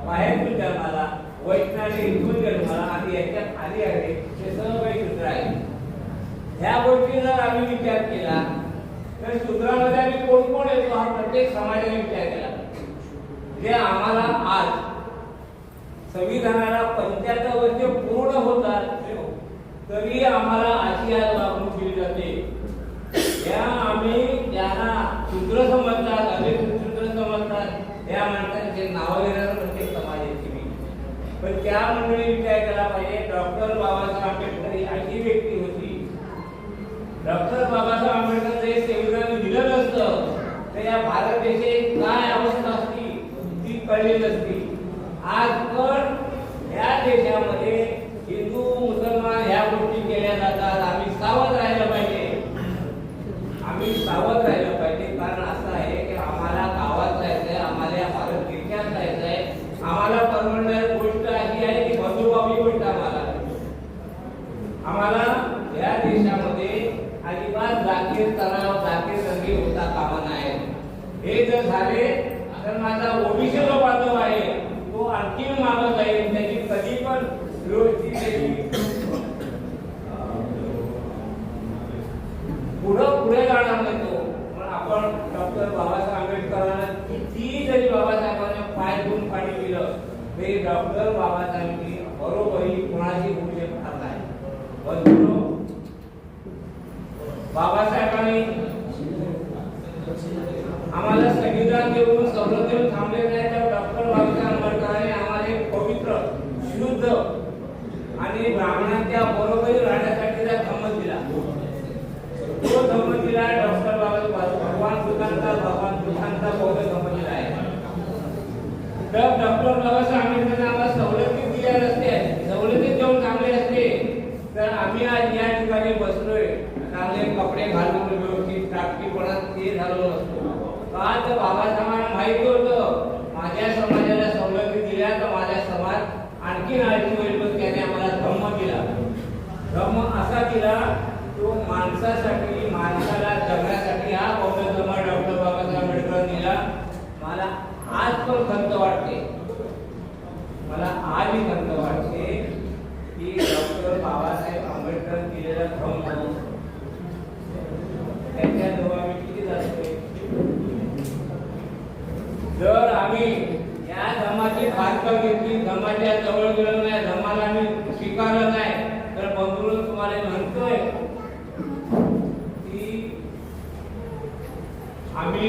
बाहेरून जन्माला, वैष्णव इथून जन्माला आणि याच्यात खाली आहे ते सर्व काही शूद्र आहे. ह्या गोष्टी जर आम्ही विचार केला तर शूद्रामध्ये आम्ही कोण कोण येतो हा प्रत्येक समाजाने विचार केला. जे आम्हाला आज संविधानाला 75 वर्ष पूर्ण होतात तरी आम्हाला अशी आज वागणूक दिली जाते. या आम्ही ज्यांना शूद्र समजतात, अनेक शूद्र समजतात, या माणसांचे नाव घेणार प्रत्येक समाजाची मी, पण त्या मंडळी विचार केला पाहिजे. डॉक्टर बाबासाहेब आंबेडकर ही अशी व्यक्ती होती. डॉक्टर बाबासाहेब आंबेडकर जे संविधान दिलं नसतं तर या भारत देशाची काय अवस्था असती ती कळली नसती. आज पण या देशामध्ये हिंदू मुसलमान ह्या गोष्टी केल्या जातात. आम्ही सावध राहायला पाहिजे. आम्ही सावध राहिलं पाहिजे. कारण असं आहे की आम्हाला गावात जायचंय, आम्हाला भारत देशात जायचंय. आम्हाला परवडणारी गोष्ट अशी आहे की बंधुभावी गोष्ट आम्हाला या देशामध्ये अजिबात जातीय तणाव, जातीय संधी होता कामा नये. हे जर झाले तर माझा ओबीसी जो बांधव आहे तो आणखी मागं जाईल. त्याची कधी पण व्यवस्थित पुढे जाणार नाही तो. पण आपण डॉक्टर बाबासाहेब आंबेडकरांना किती जरी बाबासाहेबांना पाय धुवून पाणी दिलं तरी डॉक्टर बाबासाहेबांनी बरोबरी कोणाची होऊ शकणार नाही. पण बाबासाहेबांनी आम्हाला संविधान देऊन सवलत देऊन थांबले नाही, तर डॉक्टर बाबासाहेब आंबेडकरांनी आम्हाला एक पवित्र, शुद्ध आणि ब्राह्मणांच्या बरोबरी राहण्यासाठीचा धम्म दिला. तो धम्म दिला डॉक्टर बाबासाहेब भगवान बुद्धांचा बौद्ध धम्म दिला आहे. तर डॉक्टर बाबासाहेब आंबेडकरांनी आम्हाला सवलती दिल्या नसत्या, सवलती देऊन थांबले असते तर आम्ही आज या ठिकाणी बसलोय, चांगले कपडे घालून व्यवस्थित टाकटीपणात ते झालो नसतो. का तर बाबासाहेबांना माहिती होतं माझ्या समाजाला सवलती दिल्या तर माझा समाज आणखी आळशी होईल. पण त्याने आम्हाला धम्म दिला. धम्म असा दिला तो माणसासाठी, माणसाला जगण्यासाठी हा बौद्ध धम्म डॉक्टर बाबासाहेब आंबेडकर दिला. मला आज पण खंत वाटते, मला आजही खंत वाटते की डॉक्टर बाबासाहेब आंबेडकर दिलेला धम्म त्यांच्या जवळ आम्ही किती जातोय. जर आम्ही या धम्माची खातका घेतली, धम्माच्या जवळ गेलो नाही, धम्माला आम्ही स्वीकारलं नाही, तर बंधून तुम्हाला म्हणतोय की आम्ही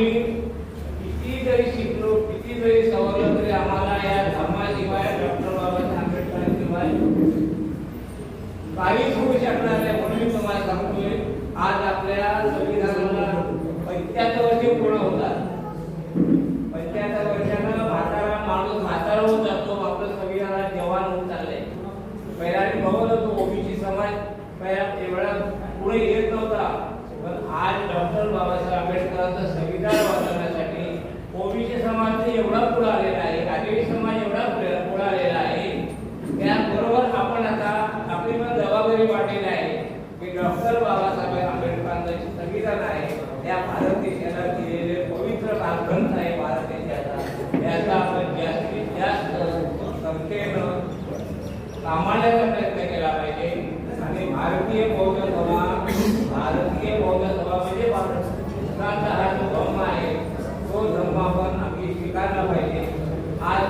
किती जरी शिकलो, किती जरी सवरलो तरी आम्हाला या धम्माशिवाय, डॉक्टर बाबासाहेब आंबेडकरांशिवाय काहीच होऊ शकणार नाही. म्हणून मी तुम्हाला सांगतोय आज आपल्या संविधानाला 75 वर्षे पूर्ण होतात. 75 वर्षानं म्हातारा माणूस म्हातारा होत जातो. आपलं संविधानात जवान होत चाललंय. पहिला बघत होतो ओबीसी समाज पहिला एवढा पुढे येत नव्हता, पण आज डॉक्टर बाबासाहेब आंबेडकरांचं संविधान वाचवण्यासाठी ओबीसी समाज एवढा पुढे आलेला आहे, आदिवासी समाज एवढा पुढे आलेला आहे. त्याबरोबर आपण आता आपली पण जबाबदारी वाटलेली आहे की डॉक्टर बाबासाहेब आंबेडकरांचं संविधान आहे त्या भारत देशाला दिलेले पवित्र ग्रंथ आहे भारत देशाचा, त्याचा आपण जास्तीत जास्त संख्येनं सांभाळण्याचा प्रयत्न केला पाहिजे आणि भारतीय बौद्ध समाज म्हणजे भारताचा हा जो धर्म आहे तो धर्म आपण आम्ही स्वीकारला पाहिजे. आज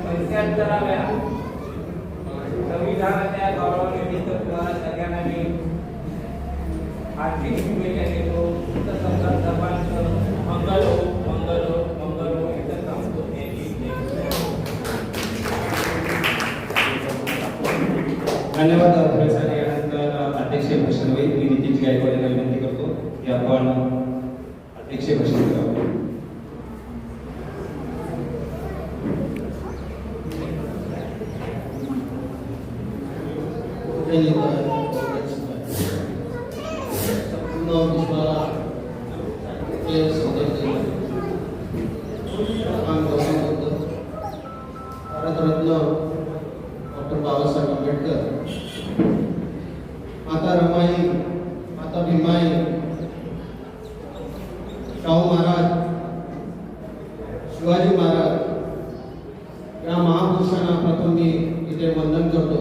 75व्या संविधानाच्या गौरवानिमित्त तुम्हाला सगळ्यांना मी आर्थिक शुभेच्छा देतो. सर्वांचं मंगल हो, मंगल हो, मंगल हो. इथं सांगतो. धन्यवाद प्रोफेसर. यानंतर अध्यक्षीय भाषण होईल. मी नितीन गायकवाड यांना विनंती करतो की आपण अध्यक्षीय भाषण करावं. भारतरत्न डॉक्टर बाबासाहेब आंबेडकर, माता रमाई, माता भीमाई, शाहू महाराज, शिवाजी महाराज या महापुरुषांना प्रथम मी इथे वंदन करतो.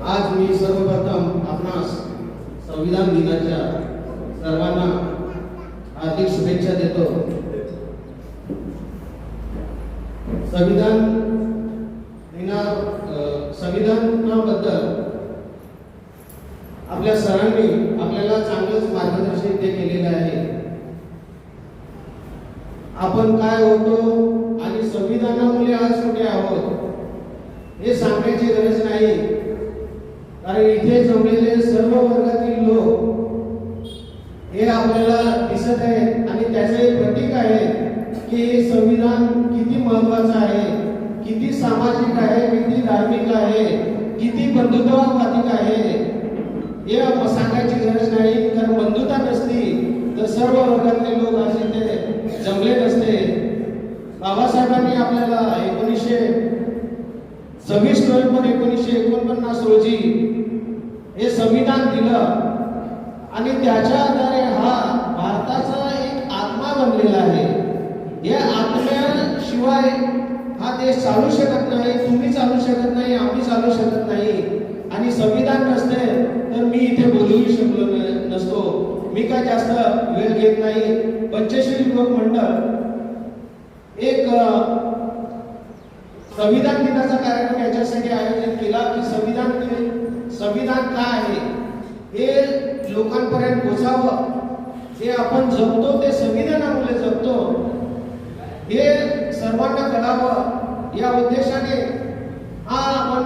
आज मी सर्वप्रथम आपणास संविधान दिनाच्या सर्वांना हार्दिक शुभेच्छा देतो. संविधानाबद्दल आपल्या सरांनी आपल्याला चांगलंच मार्गदर्शन ते केलेलं आहे. आपण काय होतो आणि संविधानामुळे आज कुठे आहोत हे सांगण्याची गरज नाही, कारण इथे जमलेले सर्व वर्गातील लोक हे आपल्याला दिसत आहेत आणि त्याचे प्रतीक आहे की हे संविधान किती महत्वाचं आहे, किती सामाजिक आहे, किती धार्मिक आहे, किती बंधुत्ववादी आहे हे सांगायची गरज नाही. कारण बंधुता नसती तर सर्व वर्गातले लोक असे ते जमले नसते. बाबासाहेबांनी आपल्याला 1926 नोव्हेंबर 1949 रोजी हे संविधान दिलं आणि त्याच्या आधारे हा भारताचा एक आत्मा बनलेला आहे. या आत्म्याशिवाय हा देश चालू शकत नाही, तुम्ही चालू शकत नाही, आम्ही चालू शकत नाही. आणि संविधान नसते तर मी इथे बोलूही शकलो नसतो. मी काय जास्त वेळ घेत नाही. पंचशील युवक मंडळ एक संविधान दिनाचा कार्यक्रम याच्यासाठी आयोजित केला की संविधान काय आहे हे लोकांपर्यंत पोहोचावं. हे आपण जगतो ते संविधानामुळे जगतो हे सर्वांना कळावं या उद्देशाने हा आपण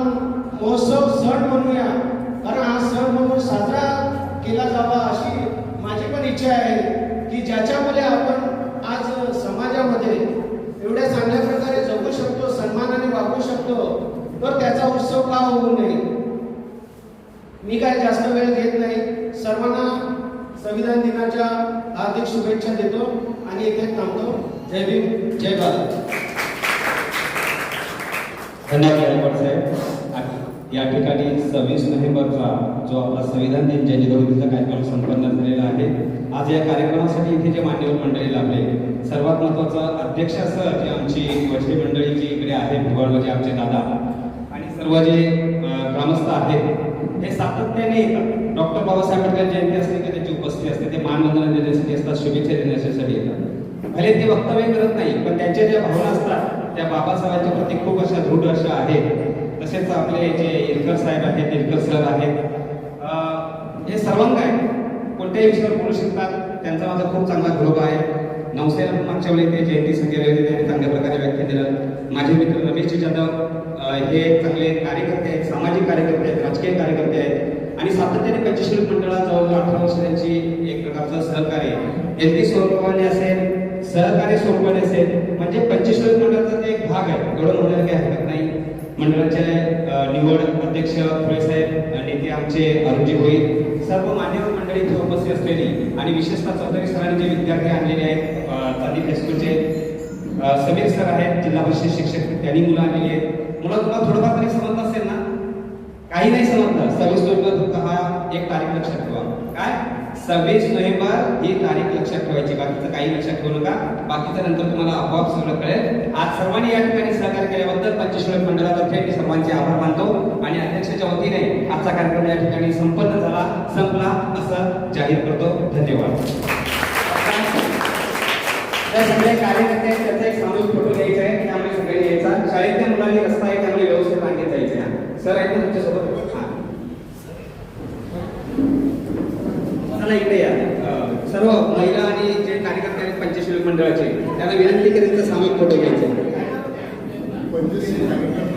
महोत्सव सण म्हणूया. कारण हा सण म्हणून साजरा केला जावा अशी माझी पण इच्छा आहे की ज्याच्यामुळे आपण आज समाजामध्ये एवढ्या चांगल्या प्रकारे जगू शकतो, सन्मानाने वागू शकतो, तर त्याचा उत्सव का होऊ नये. मी काय जास्त वेळ घेत नाही. सर्वांना संविधान दिनाच्या हार्दिक शुभेच्छा देतो आणि इथे थांबतो. जय भीम, जय भारत. धन्यवाद गायकवाड साहेब. या ठिकाणी 26 नोव्हेंबरचा जो आपला संविधान दिन जनजागृतीचा कार्यक्रम संपन्न झालेला आहे. आज या कार्यक्रमासाठी इथे जे मान्यवर मंडळी लाभले, सर्वात महत्त्वाचं अध्यक्षासह जे आमची वस्ती मंडळी जी इकडे आहेत, म्हणजे आमचे दादा आणि सर्व जे ग्रामस्थ आहेत हे सातत्याने येतात. डॉक्टर बाबासाहेब आंबेडकर जयंती असते की त्याची उपस्थिती असते, ते मानवंदना देण्यासाठी असतात, शुभेच्छा देण्यासाठी येतात. भले ते वक्तव्य करत नाही, पण त्यांच्या ज्या भावना असतात त्या बाबासाहेबांच्या प्रती खूप अशा दृढ अशा आहेत. तसेच आपले जे इरकर साहेब आहेत, इरकर सर आहेत, हे सर्वांग आहेत, कोणत्याही विषयावर बोलू शकतात. त्यांचा माझा खूप चांगला ग्रुप आहे. नवसेना मागच्या वेळी ते जयंतीसाठी आले होते, त्यांनी चांगल्या प्रकारे व्याख्यान दिलं. माझे मित्र रमेशजी जाधव हे चांगले कार्यकर्ते आहेत, सामाजिक कार्यकर्ते आहेत, राजकीय कार्यकर्ते आहेत आणि सातत्याने पंचशील मंडळात जवळजवळ 18 वर्ष त्यांची एक प्रकारचं सहकार्य जयंती स्वरूपाने असेल, सहकार्य स्वरूपाने असेल, म्हणजे पंचशील मंडळाचा ते एक भाग आहे, एवढं म्हणायला काही हरकत नाही. मंडळाचे निवड अध्यक्ष फुलेसाहेब, नेते आमचे अरुणजी होईल, सर्व मान्यवर मंडळी इथे उपस्थित असलेली आणि विशेषतः चौधरी सरांनी जे विद्यार्थी आणलेले आहेत, चांदी हायस्कूलचे समीर सर आहेत, जिल्हा परिषद शिक्षक, त्यांनी मुलं आणलेली आहेत. मुलं तुम्हाला थोडंफार तरी समजत असेल ना काही नाही समजलं. 26 नोव्हेंबर फक्त हा एक तारीख लक्षात ठेवा. काय 26 नोव्हेंबर ही तारीख लक्षात ठेवायची. बाकीचं काही लक्षात ठेवू नका. बाकीचं नंतर तुम्हाला आपोआप सगळं कळेल. आज सर्वांनी या ठिकाणी सहकार्य केल्याबद्दल 25 युवक मंडळातर्फे मी सर्वांचे आभार मानतो आणि अध्यक्षाच्या वतीने आजचा कार्यक्रम या ठिकाणी संपला असं जाहीर करतो. धन्यवाद. त्या सगळे कार्यकर्ते आहेत, त्याचा एक सामूहिक फोटो घ्यायचा आहे. त्यामुळे सगळ्यांनी यायचा. शाळेतल्या मुलांनी रस्ता आहे त्यामुळे व्यवस्थित मागे जायचं आहे. सर आहेत ना तुमच्यासोबत? हां, चला इकडे या. सर्व महिला आणि जे कार्यकर्ते आहेत 25 युवक मंडळाचे त्यांना विनंती करेन तर सामूहिक फोटो घ्यायचे. 25